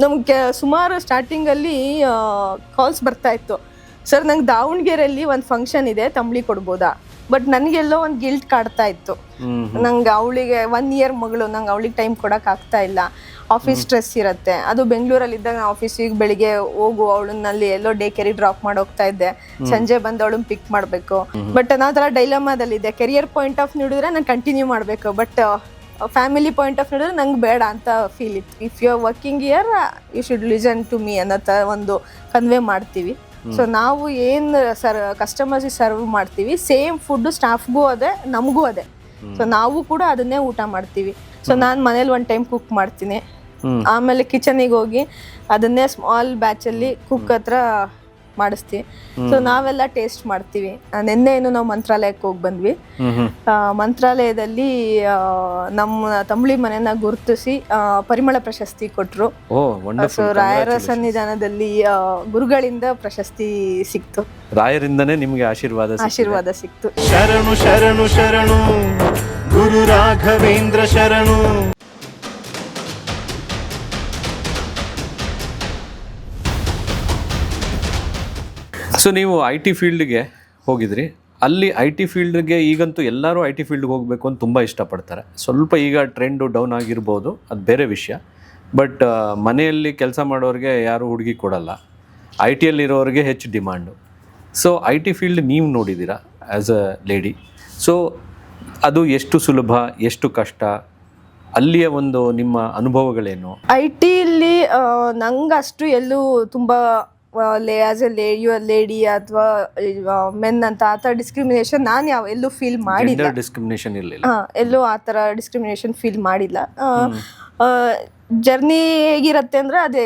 ನಮ್ಗೆ ಸುಮಾರು ಸ್ಟಾರ್ಟಿಂಗಲ್ಲಿ ಕಾಲ್ಸ್ ಬರ್ತಾ ಇತ್ತು, ಸರ್ ನಂಗೆ ದಾವಣಗೆರೆಯಲ್ಲಿ ಒಂದು ಫಂಕ್ಷನ್ ಇದೆ, ತಂಬಳಿ ಕೊಡ್ಬೋದಾ? ಬಟ್ ನನಗೆಲ್ಲೋ ಒಂದು ಗಿಲ್ಟ್ ಕಾಡ್ತಾ ಇತ್ತು. ನಂಗೆ ಅವಳಿಗೆ 1 ಇಯರ್ ಮಗಳು, ನಂಗೆ ಅವಳಿಗೆ ಟೈಮ್ ಕೊಡೋಕೆ ಆಗ್ತಾ ಇಲ್ಲ, ಆಫೀಸ್ ಸ್ಟ್ರೆಸ್ ಇರುತ್ತೆ. ಅದು ಬೆಂಗಳೂರಲ್ಲಿದ್ದಾಗ ನಾನು ಆಫೀಸಿಗೆ ಬೆಳಿಗ್ಗೆ ಹೋಗು, ಅವಳನ್ನಲ್ಲಿ ಎಲ್ಲೋ ಡೇ ಕೇರಿಗೆ ಡ್ರಾಪ್ ಮಾಡಿ ಹೋಗ್ತಾ ಇದ್ದೆ, ಸಂಜೆ ಬಂದು ಅವಳನ್ನ ಪಿಕ್ ಮಾಡಬೇಕು. ಬಟ್ ನಾನು ಥರ ಡೈಲಮಾದಲ್ಲಿದ್ದೆ. ಕೆರಿಯರ್ ಪಾಯಿಂಟ್ ಆಫ್ ನೋಡಿದ್ರೆ ನಾನು ಕಂಟಿನ್ಯೂ ಮಾಡಬೇಕು, ಬಟ್ ಫ್ಯಾಮಿಲಿ ಪಾಯಿಂಟ್ ಆಫ್ ನೋಡಿದ್ರೆ ನಂಗೆ ಬೇಡ ಅಂತ ಫೀಲ್ ಇತ್ತು. If you are working here you should listen to me ಅನ್ನೋ ಒಂದು ಕನ್ವೆ ಮಾಡ್ತೀವಿ. ಸೊ ನಾವು ಏನು ಕಸ್ಟಮರ್ಸಿಗೆ ಸರ್ವ್ ಮಾಡ್ತೀವಿ, ಸೇಮ್ ಫುಡ್ಡು ಸ್ಟಾಫ್ಗೂ ಅದೇ, ನಮಗೂ ಅದೇ. ಸೊ ನಾವು ಕೂಡ ಅದನ್ನೇ ಊಟ ಮಾಡ್ತೀವಿ. ಸೊ ನಾನು ಮನೇಲಿ 1 ಟೈಮ್ ಕುಕ್ ಮಾಡ್ತೀನಿ, ಆಮೇಲೆ ಕಿಚನಿಗೆ ಹೋಗಿ ಅದನ್ನೇ ಸ್ಮಾಲ್ ಬ್ಯಾಚಲ್ಲಿ ಕುಕ್ ಹತ್ರ ಮಾಡಿಸ್ತೀವಿ. ಸೊ ನಾವೆಲ್ಲ ಟೇಸ್ಟ್ ಮಾಡ್ತೀವಿ. ನಿನ್ನೆ ಏನು ನಾವು ಮಂತ್ರಾಲಯಕ್ಕೆ ಹೋಗಿ ಬಂದ್ವಿ. ಮಂತ್ರಾಲಯದಲ್ಲಿ ನಮ್ಮ ತಂಬಳಿ ಮನೆನ ಗುರುತಿಸಿ ಪರಿಮಳ ಪ್ರಶಸ್ತಿ ಕೊಟ್ಟರು. ಸೊ ರಾಯರ ಸನ್ನಿಧಾನದಲ್ಲಿ ಗುರುಗಳಿಂದ ಪ್ರಶಸ್ತಿ ಸಿಕ್ತು. ರಾಯರಿಂದನೇ ನಿಮಗೆ ಆಶೀರ್ವಾದ ಸಿಕ್ತು. ಶರಣು ಶರಣು ಶರಣು ಗುರು ರಾಘವೇಂದ್ರ ಶರಣು. ಸೊ ನೀವು IT ಫೀಲ್ಡ್ಗೆ ಹೋಗಿದ್ರಿ. ಅಲ್ಲಿ IT ಫೀಲ್ಡ್ಗೆ ಈಗಂತೂ ಎಲ್ಲರೂ IT ಫೀಲ್ಡ್ಗೆ ಹೋಗಬೇಕು ಅಂತ ತುಂಬ ಇಷ್ಟಪಡ್ತಾರೆ. ಸ್ವಲ್ಪ ಈಗ ಟ್ರೆಂಡು ಡೌನ್ ಆಗಿರ್ಬೋದು, ಅದು ಬೇರೆ ವಿಷಯ. ಬಟ್ ಮನೆಯಲ್ಲಿ ಕೆಲಸ ಮಾಡೋರಿಗೆ ಯಾರು ಹುಡುಗಿ ಕೊಡಲ್ಲ, IT-ಯಲ್ಲಿರೋರಿಗೆ ಹೆಚ್ಚು ಡಿಮ್ಯಾಂಡು. ಸೊ IT ಫೀಲ್ಡ್ ನೀವು ನೋಡಿದ್ದೀರಾ ಆ್ಯಸ್ ಅ ಲೇಡಿ. ಸೊ ಅದು ಎಷ್ಟು ಸುಲಭ, ಎಷ್ಟು ಕಷ್ಟ, ಅಲ್ಲಿಯ ಒಂದು ನಿಮ್ಮ ಅನುಭವಗಳೇನು? IT-ಯಲ್ಲಿ ನಂಗೆ ಅಷ್ಟು ಎಲ್ಲೂ ತುಂಬ ಆಸ್ ಎ ಲೇಡಿ ಅಥವಾ ಮೆನ್ ಅಂತ ಆ ಥರ ಡಿಸ್ಕ್ರಿಮಿನೇಷನ್ ನಾನು ಎಲ್ಲೂ ಫೀಲ್ ಮಾಡಿಲ್ಲ. ಡಿಸ್ಕ್ರಿಮಿನೇಷನ್ ಇರಲಿಲ್ಲ. ಎಲ್ಲೂ ಆ ಥರ ಡಿಸ್ಕ್ರಿಮಿನೇಷನ್ ಫೀಲ್ ಮಾಡಿಲ್ಲ. ಜರ್ನಿ ಹೇಗಿರುತ್ತೆ ಅಂದರೆ ಅದೇ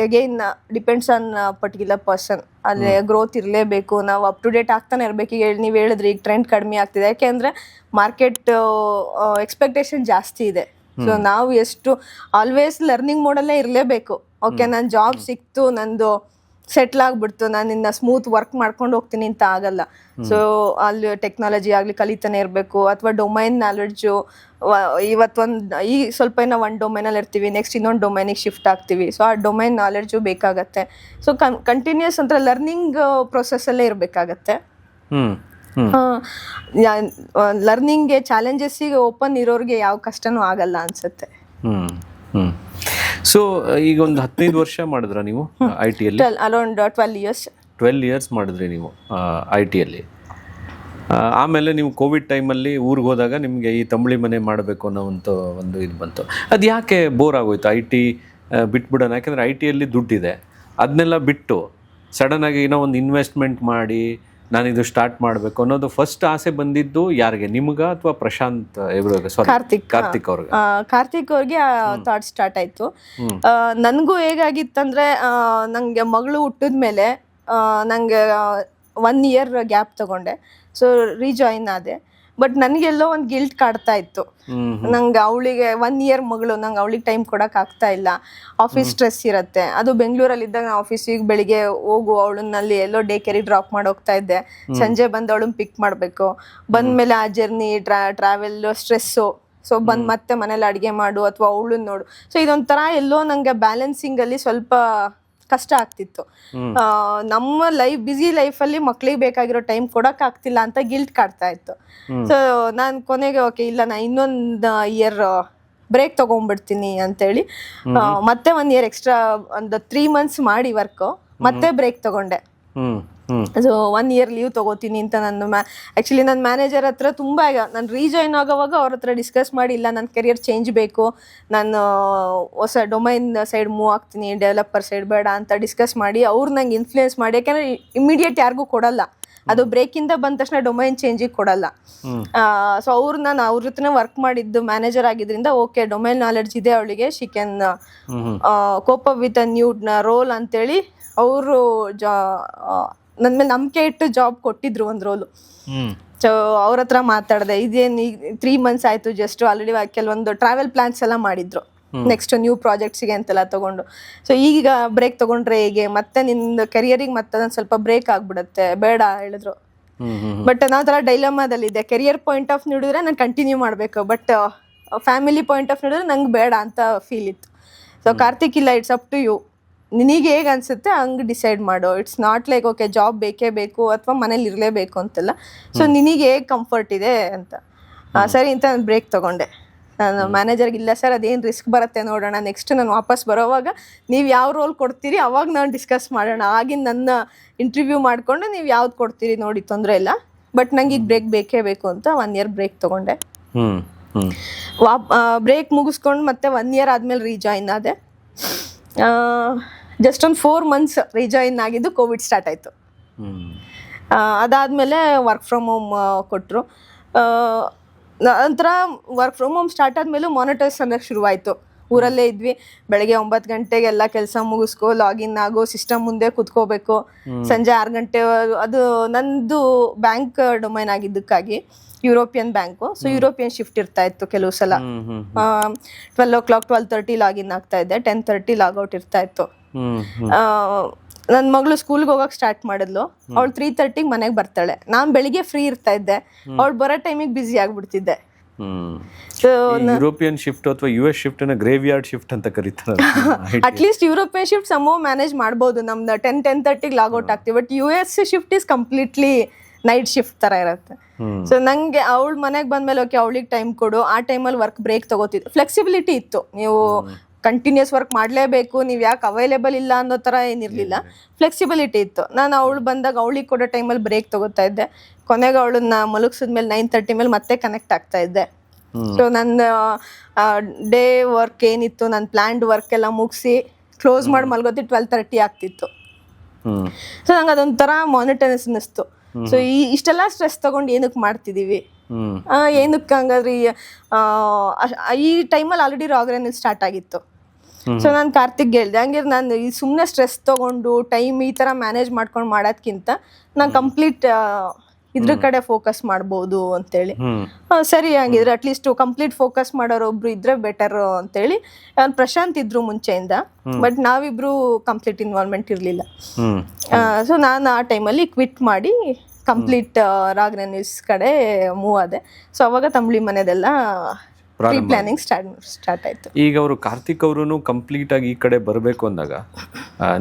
again depends on particular person. ಅಲ್ಲೇ ಗ್ರೋತ್ ಇರಲೇಬೇಕು, ನಾವು ಅಪ್ ಟು ಡೇಟ್ ಆಗ್ತಾನೆ ಇರಬೇಕು. ಈಗ ನೀವು ಹೇಳಿದ್ರಿ ಈಗ ಟ್ರೆಂಡ್ ಕಡಿಮೆ ಆಗ್ತಿದೆ, ಯಾಕೆಂದರೆ ಮಾರ್ಕೆಟ್ ಎಕ್ಸ್ಪೆಕ್ಟೇಷನ್ ಜಾಸ್ತಿ ಇದೆ. ಸೊ ನಾವು ಎಷ್ಟು ಆಲ್ವೇಸ್ ಲರ್ನಿಂಗ್ ಮೋಡಲ್ಲೇ ಇರಲೇಬೇಕು. ಓಕೆ, ನನ್ನ ಜಾಬ್ ಸಿಕ್ತು, ನಂದು ಸೆಟ್ಲ್ ಆಗ್ಬಿಡ್ತು, ನಾನು ಇನ್ನು ಸ್ಮೂತ್ ವರ್ಕ್ ಮಾಡ್ಕೊಂಡು ಹೋಗ್ತೀನಿ ಅಂತ ಆಗಲ್ಲ. ಸೊ ಅಲ್ಲಿ ಟೆಕ್ನಾಲಜಿ ಆಗಲಿ ಕಲಿತಾನೆ ಇರಬೇಕು, ಅಥವಾ ಡೊಮೈನ್ ನಾಲೆಡ್ಜು. ಈ ಸ್ವಲ್ಪ ಒಂದು ಡೊಮೈನಲ್ಲಿ ಇರ್ತೀವಿ, ನೆಕ್ಸ್ಟ್ ಇನ್ನೊಂದು ಡೊಮೈನಿಗೆ ಶಿಫ್ಟ್ ಆಗ್ತೀವಿ. ಸೊ ಆ ಡೊಮೈನ್ ನಾಲೆಡ್ಜು ಬೇಕಾಗತ್ತೆ. ಸೊ ಕಂಟಿನ್ಯೂಸ್ ಅಂತ ಲರ್ನಿಂಗ್ ಪ್ರೊಸೆಸ್ಸಲ್ಲೇ ಇರಬೇಕಾಗತ್ತೆ. ಲರ್ನಿಂಗ್ಗೆ ಚಾಲೆಂಜಸ್ಸಿಗೆ ಓಪನ್ ಇರೋರಿಗೆ ಯಾವ ಕಷ್ಟನೂ ಆಗಲ್ಲ ಅನ್ಸುತ್ತೆ. ಸೊ ಈಗ ಒಂದು 15 ವರ್ಷ ಮಾಡಿದ್ರ ನೀವು IT-ಯಲ್ಲಿ? ಅರೌಂಡ್ 12 ಇಯರ್ಸ್ ಮಾಡಿದ್ರಿ ನೀವು IT-ಯಲ್ಲಿ. ಆಮೇಲೆ ನೀವು ಕೋವಿಡ್ ಟೈಮಲ್ಲಿ ಊರಿಗೆ ಹೋದಾಗ ನಿಮಗೆ ಈ ತಂಬಳಿ ಮನೆ ಮಾಡಬೇಕು ಅನ್ನೋ ಒಂದು ಇದು ಬಂತು. ಅದು ಯಾಕೆ ಬೋರ್ ಆಗೋಯ್ತು IT ಬಿಟ್ಬಿಡೋಣ? ಯಾಕೆಂದರೆ IT-ಯಲ್ಲಿ ದುಡ್ಡಿದೆ, ಅದನ್ನೆಲ್ಲ ಬಿಟ್ಟು ಸಡನ್ನಾಗಿ ಏನೋ ಒಂದು ಇನ್ವೆಸ್ಟ್ಮೆಂಟ್ ಮಾಡಿ ನಾನಿದು ಸ್ಟಾರ್ಟ್ ಮಾಡಬೇಕು ಅನ್ನೋದು ಫಸ್ಟ್ ಆಸೆ ಬಂದಿದ್ದು ಯಾರಿಗೆ, ನಿಮ್ಗ ಅಥವಾ ಪ್ರಶಾಂತ್ ಕಾರ್ತಿಕ್ ಅವ್ರಿಗೆ? ಕಾರ್ತಿಕ್ ಅವ್ರಿಗೆ ಥಾಟ್ ಸ್ಟಾರ್ಟ್ ಆಯ್ತು. ನನಗೂ ಹೇಗಾಗಿತ್ತಂದ್ರೆ, ನಂಗೆ ಮಗಳು ಹುಟ್ಟಿದ್ಮೇಲೆ ನಂಗೆ 1 ಇಯರ್ ಗ್ಯಾಪ್ ತಗೊಂಡೆ. ಸೊ ರೀಜಾಯಿನ್ ಆದೆ. ಬಟ್ ನನಗೆಲ್ಲೋ ಒಂದು ಗಿಲ್ಟ್ ಕಾಡ್ತಾ ಇತ್ತು. ನಂಗೆ ಅವಳಿಗೆ 1 ಇಯರ್ ಮಗಳು, ನಂಗೆ ಅವಳಿಗೆ ಟೈಮ್ ಕೊಡೋಕೆ ಆಗ್ತಾ ಇಲ್ಲ, ಆಫೀಸ್ ಸ್ಟ್ರೆಸ್ ಇರುತ್ತೆ. ಅದು ಬೆಂಗಳೂರಲ್ಲಿದ್ದಾಗ ನಾನು ಆಫೀಸಿಗೆ ಬೆಳಿಗ್ಗೆ ಹೋಗು, ಅವಳನ್ನಲ್ಲಿ ಎಲ್ಲೋ ಡೇ ಕೇರಿಗೆ ಡ್ರಾಪ್ ಮಾಡಿ ಹೋಗ್ತಾ ಇದ್ದೆ, ಸಂಜೆ ಬಂದು ಅವಳನ್ನ ಪಿಕ್ ಮಾಡಬೇಕು. ಬಂದಮೇಲೆ ಆ ಜರ್ನಿ, ಟ್ರಾವೆಲ್ ಸ್ಟ್ರೆಸ್ಸು. ಸೊ ಬಂದು ಮತ್ತೆ ಮನೇಲಿ ಅಡುಗೆ ಮಾಡು ಅಥವಾ ಅವಳನ್ನ ನೋಡು. ಸೊ ಇದೊಂಥರ ಎಲ್ಲೋ ನಂಗೆ ಬ್ಯಾಲೆನ್ಸಿಂಗಲ್ಲಿ ಸ್ವಲ್ಪ ಕಷ್ಟ ಆಗ್ತಿತ್ತು. ನಮ್ಮ ಬ್ಯುಸಿ ಲೈಫಲ್ಲಿ ಮಕ್ಳಿಗೆ ಬೇಕಾಗಿರೋ ಟೈಮ್ ಕೊಡೋಕೆ ಆಗ್ತಿಲ್ಲ ಅಂತ ಗಿಲ್ಟ್ ಕಾಡ್ತಾ ಇತ್ತು. ಸೊ ನಾನು ಕೊನೆಗೆ ಓಕೆ, ಇಲ್ಲ ನಾನು ಇನ್ನೊಂದು ಇಯರ್ ಬ್ರೇಕ್ ತೊಗೊಂಡ್ಬಿಡ್ತೀನಿ ಅಂತೇಳಿ ಮತ್ತೆ 1 ಇಯರ್ ಎಕ್ಸ್ಟ್ರಾ ಒಂದು 3 ಮಂತ್ಸ್ ಮಾಡಿ ವರ್ಕು ಮತ್ತೆ ಬ್ರೇಕ್ ತೊಗೊಂಡೆ. ಸೊ 1 ಇಯರ್ ಲೀವ್ ತೊಗೋತೀನಿ ಅಂತ ಆ್ಯಕ್ಚುಲಿ ನನ್ನ ಮ್ಯಾನೇಜರ್ ಹತ್ರ ತುಂಬ, ನಾನು ರೀಜಾಯಿನ್ ಆಗೋವಾಗ ಅವ್ರ ಹತ್ರ ಡಿಸ್ಕಸ್ ಮಾಡಿ, ಇಲ್ಲ ನನ್ನ ಕೆರಿಯರ್ ಚೇಂಜ್ ಬೇಕು, ನಾನು ಹೊಸ ಡೊಮೈನ್ ಸೈಡ್ ಮೂವ್ ಆಗ್ತೀನಿ, ಡೆವಲಪರ್ ಸೈಡ್ ಬೇಡ ಅಂತ ಡಿಸ್ಕಸ್ ಮಾಡಿ ಅವ್ರು ನಂಗೆ ಇನ್ಫ್ಲೂಯೆನ್ಸ್ ಮಾಡಿ. ಯಾಕೆಂದರೆ ಇಮಿಡಿಯೇಟ್ ಯಾರಿಗೂ ಕೊಡಲ್ಲ, ಅದು ಬ್ರೇಕಿಂದ ಬಂದ ತಕ್ಷಣ ಡೊಮೈನ್ ಚೇಂಜಿಗೆ ಕೊಡಲ್ಲ. ಸೊ ನಾನು ಅವ್ರ ಜೊತೆ ವರ್ಕ್ ಮಾಡಿದ್ದು ಮ್ಯಾನೇಜರ್ ಆಗಿದ್ರಿಂದ ಓಕೆ, ಡೊಮೈನ್ ನಾಲೆಡ್ಜ್ ಇದೆ ಅವಳಿಗೆ, she can cope up with a new role ಅಂತೇಳಿ ಅವರು ನನ್ನ ಮೇಲೆ ನಂಬಿಕೆ ಇಟ್ಟು ಜಾಬ್ ಕೊಟ್ಟಿದ್ರು ಒಂದು ರೋಲು. ಸೊ ಅವ್ರ ಹತ್ರ ಮಾತಾಡಿದೆ, ಇದೇನು ಈಗ 3 ಮಂತ್ಸ್ ಆಯಿತು ಜಸ್ಟ್, ಆಲ್ರೆಡಿ ಕೆಲವೊಂದು ಟ್ರಾವೆಲ್ ಪ್ಲಾನ್ಸ್ ಎಲ್ಲ ಮಾಡಿದ್ರು ನೆಕ್ಸ್ಟ್ ನ್ಯೂ ಪ್ರಾಜೆಕ್ಟ್ಸಿಗೆ ಅಂತೆಲ್ಲ ತೊಗೊಂಡು. ಸೊ ಈಗ ಬ್ರೇಕ್ ತೊಗೊಂಡ್ರೆ ಹೇಗೆ, ಮತ್ತೆ ನಿನ್ನ ಕೆರಿಯರಿಗೆ ಮತ್ತೆ ಅದೊಂದು ಸ್ವಲ್ಪ ಬ್ರೇಕ್ ಆಗಿಬಿಡುತ್ತೆ, ಬೇಡ ಹೇಳಿದ್ರು. ಬಟ್ ನಾನು ಥರ ಡೈಲಮಾದಲ್ಲಿದ್ದೆ. ಕೆರಿಯರ್ ಪಾಯಿಂಟ್ ಆಫ್ ನೋಡಿದ್ರೆ ನಾನು ಕಂಟಿನ್ಯೂ ಮಾಡಬೇಕು, ಬಟ್ ಫ್ಯಾಮಿಲಿ ಪಾಯಿಂಟ್ ಆಫ್ ನೋಡಿದ್ರೆ ನಂಗೆ ಬೇಡ ಅಂತ ಫೀಲ್ ಇತ್ತು. ಸೊ ಕಾರ್ತಿಕ್ ಇಲ್ಲ, ಇಟ್ಸ್ ಅಪ್ ಟು ಯು, ನಿನಗೆ ಹೇಗೆ ಅನ್ಸುತ್ತೆ ಹಂಗೆ ಡಿಸೈಡ್ ಮಾಡು. It's not like okay job ಬೇಕೇ ಬೇಕು ಅಥವಾ ಮನೇಲಿ ಇರಲೇಬೇಕು ಅಂತೆಲ್ಲ. ಸೊ ನಿನಗೆ ಹೇಗೆ ಕಂಫರ್ಟ್ ಇದೆ ಅಂತ. ಸರಿ ಅಂತ ನಾನು ಬ್ರೇಕ್ ತೊಗೊಂಡೆ. ನಾನು ಮ್ಯಾನೇಜರ್ಗೆ ಇಲ್ಲ ಸರ್ ಅದೇನು ರಿಸ್ಕ್ ಬರುತ್ತೆ ನೋಡೋಣ, ನೆಕ್ಸ್ಟ್ ನಾನು ವಾಪಸ್ ಬರೋವಾಗ ನೀವು ಯಾವ ರೋಲ್ ಕೊಡ್ತೀರಿ ಅವಾಗ ನಾನು ಡಿಸ್ಕಸ್ ಮಾಡೋಣ, ಆಗಿನ ನನ್ನ ಇಂಟರ್ವ್ಯೂ ಮಾಡಿಕೊಂಡು ನೀವು ಯಾವ್ದು ಕೊಡ್ತೀರಿ ನೋಡಿ ತೊಂದರೆ ಇಲ್ಲ, ಬಟ್ ನಂಗೆ ಈಗ ಬ್ರೇಕ್ ಬೇಕೇ ಬೇಕು ಅಂತ 1 year ಬ್ರೇಕ್ ತೊಗೊಂಡೆ. ಬ್ರೇಕ್ ಮುಗಿಸ್ಕೊಂಡು ಮತ್ತೆ 1 year ಆದಮೇಲೆ ರೀಜಾಯಿನ್ ಆದೆ. ಜಸ್ಟ್ ಒಂದು 4 months ರೀಜಾಯಿನ್ ಆಗಿದ್ದು ಕೋವಿಡ್ ಸ್ಟಾರ್ಟ್ ಆಯಿತು. ಅದಾದಮೇಲೆ ವರ್ಕ್ ಫ್ರಮ್ ಹೋಮ್ ಕೊಟ್ಟರು. ನಂತರ ವರ್ಕ್ ಫ್ರಮ್ ಹೋಮ್ ಸ್ಟಾರ್ಟ್ ಆದಮೇಲೂ ಮಾನಿಟರ್ಸ್ ಅನ್ನೋಕ್ಕೆ ಶುರುವಾಯಿತು. ಊರಲ್ಲೇ ಇದ್ವಿ, ಬೆಳಗ್ಗೆ 9 ಗಂಟೆಗೆ ಎಲ್ಲ ಕೆಲಸ ಮುಗಿಸ್ಕೊ, ಲಾಗಿನ್ ಆಗೋ, ಸಿಸ್ಟಮ್ ಮುಂದೆ ಕುತ್ಕೋಬೇಕು, ಸಂಜೆ 6 ಗಂಟೆ. ಅದು ನಂದು ಬ್ಯಾಂಕ್ ಡೊಮೈನ್ ಆಗಿದ್ದಕ್ಕಾಗಿ European bank, so European shift ಇರ್ತಾ ಇತ್ತು ಕೆಲವು ಸಲ. 12 o'clock 12:30 ಲಾಗಿನ್ ಆಗ್ತಾ ಇದ್ದೆ, 10:30 ಲಾಗೌಟ್ ಇರ್ತಾ ಇತ್ತು. ನನ್ನ ಮಗಳು ಸ್ಕೂಲ್ಗೆ ಹೋಗಕ್ಕೆ ಸ್ಟಾರ್ಟ್ ಮಾಡಿದ್ಲು, ಅವಳು 3:30 ಮನೆಗೆ ಬರ್ತಾಳೆ. ನಾನು ಬೆಳಿಗ್ಗೆ ಫ್ರೀ ಇರ್ತಾ ಇದ್ದೆ, ಅವಳು ಬರೋ ಟೈಮಿಗೆ ಬ್ಯುಸಿ ಆಗ್ಬಿಡ್ತಿದ್ದೆ. ಯುರೋಪಿಯನ್ ಶಿಫ್ಟ್ ಅಥವಾ US shift grave yard shift ಅಂತ ಕರೀತಾರೆ. ಅಟ್ಲೀಸ್ಟ್ ಯುರೋಪಿಯನ್ ಶಿಫ್ಟ್ ಸಮೋ ಮ್ಯಾನೇಜ್ ಮಾಡ್ಬೋದು, ನಮ್ದು 10:30 ಲಾಗೌಟ್ ಆಗ್ತೀವಿ. But US shift is completely night shift ತರ ಇರುತ್ತೆ. ಸೊ ನಂಗೆ ಅವಳು ಮನೆಗೆ ಬಂದ್ಮೇಲೆ ಓಕೆ ಅವಳಿಗೆ ಟೈಮ್ ಕೊಡು, ಆ ಟೈಮಲ್ಲಿ ವರ್ಕ್ ಬ್ರೇಕ್ ತಗೋತಿದ್ದು. ಫ್ಲೆಕ್ಸಿಬಿಲಿಟಿ ಇತ್ತು, ನೀವು ಕಂಟಿನ್ಯೂಸ್ ವರ್ಕ್ ಮಾಡಲೇಬೇಕು, ನೀವು ಯಾಕೆ ಅವೈಲೇಬಲ್ ಇಲ್ಲ ಅನ್ನೋ ಥರ ಏನಿರಲಿಲ್ಲ, ಫ್ಲೆಕ್ಸಿಬಿಲಿಟಿ ಇತ್ತು. ನಾನು ಅವಳು ಬಂದಾಗ ಅವಳಿಗೆ ಕೊಡೋ ಟೈಮಲ್ಲಿ ಬ್ರೇಕ್ ತಗೋತಾ ಇದ್ದೆ. ಕೊನೆಗೆ ಅವಳನ್ನ ಮಲಗಿಸಿದ್ಮೇಲೆ 9:30 ಮೇಲೆ ಮತ್ತೆ ಕನೆಕ್ಟ್ ಆಗ್ತಾ ಇದ್ದೆ. ಸೊ ನನ್ನ ಡೇ ವರ್ಕ್ ಏನಿತ್ತು, ನನ್ನ ಪ್ಲ್ಯಾನ್ಡ್ ವರ್ಕ್ ಎಲ್ಲ ಮುಗಿಸಿ ಕ್ಲೋಸ್ ಮಾಡಿ ಮಲ್ಗೋತಿ 12:30 ಆಗ್ತಿತ್ತು. ಸೊ ನಂಗೆ ಅದೊಂಥರ ಮಾನಿಟರ್ನೆಸ್ ಅನ್ನಿಸ್ತು. ಸೊ ಇಷ್ಟೆಲ್ಲ ಸ್ಟ್ರೆಸ್ ತಗೊಂಡು ಏನಕ್ಕೆ ಮಾಡ್ತಿದ್ದೀವಿ, ಏನಕ್ಕೆ ಹಂಗಾದ್ರೆ ಈ ಟೈಮಲ್ಲಿ ಆಲ್ರೆಡಿ ರಾಗರೇನ್ ಸ್ಟಾರ್ಟ್ ಆಗಿತ್ತು. ಸೊ ನಾನು ಕಾರ್ತಿಕ್ ಹೇಳ್ದೆ, ಹಂಗೆ ನಾನು ಈ ಸುಮ್ಮನೆ ಸ್ಟ್ರೆಸ್ ತೊಗೊಂಡು ಟೈಮ್ ಈ ಥರ ಮ್ಯಾನೇಜ್ ಮಾಡ್ಕೊಂಡು ಮಾಡೋದ್ಕಿಂತ ನಾನು ಕಂಪ್ಲೀಟ್ ಇದ್ರ ಕಡೆ ಫೋಕಸ್ ಮಾಡ್ಬೋದು ಅಂತೇಳಿ. ಸರಿ ಹಂಗಿದ್ರೆ ಅಟ್ಲೀಸ್ಟ್ ಕಂಪ್ಲೀಟ್ ಫೋಕಸ್ ಮಾಡೋರು ಒಬ್ರು ಇದ್ರೆ ಬೆಟರ್ ಅಂತೇಳಿ. ಪ್ರಶಾಂತ್ ಇದ್ರು ಮುಂಚೆಯಿಂದ, ಬಟ್ ನಾವಿಬ್ರು ಕಂಪ್ಲೀಟ್ ಇನ್ವಾಲ್ವ್ಮೆಂಟ್ ಇರಲಿಲ್ಲ. ಸೊ ನಾನು ಆ ಟೈಮಲ್ಲಿ ಕ್ವಿಟ್ ಮಾಡಿ ಕಂಪ್ಲೀಟ್ ರಾಗ್ರೆನ್ಯೂಸ್ ಕಡೆ ಮೂವ್ ಆದೆ. ಸೊ ಅವಾಗ ತಂಬಳಿ ಮನೆದೆಲ್ಲ ಪ್ರೀ ಪ್ಲಾನಿಂಗ್ ಸ್ಟಾರ್ಟ್ ಆಯಿತು. ಈಗ ಅವರು ಕಾರ್ತಿಕ್ ಅವರು ಕಂಪ್ಲೀಟ್ ಆಗಿ ಈ ಕಡೆ ಬರಬೇಕು ಅಂದಾಗ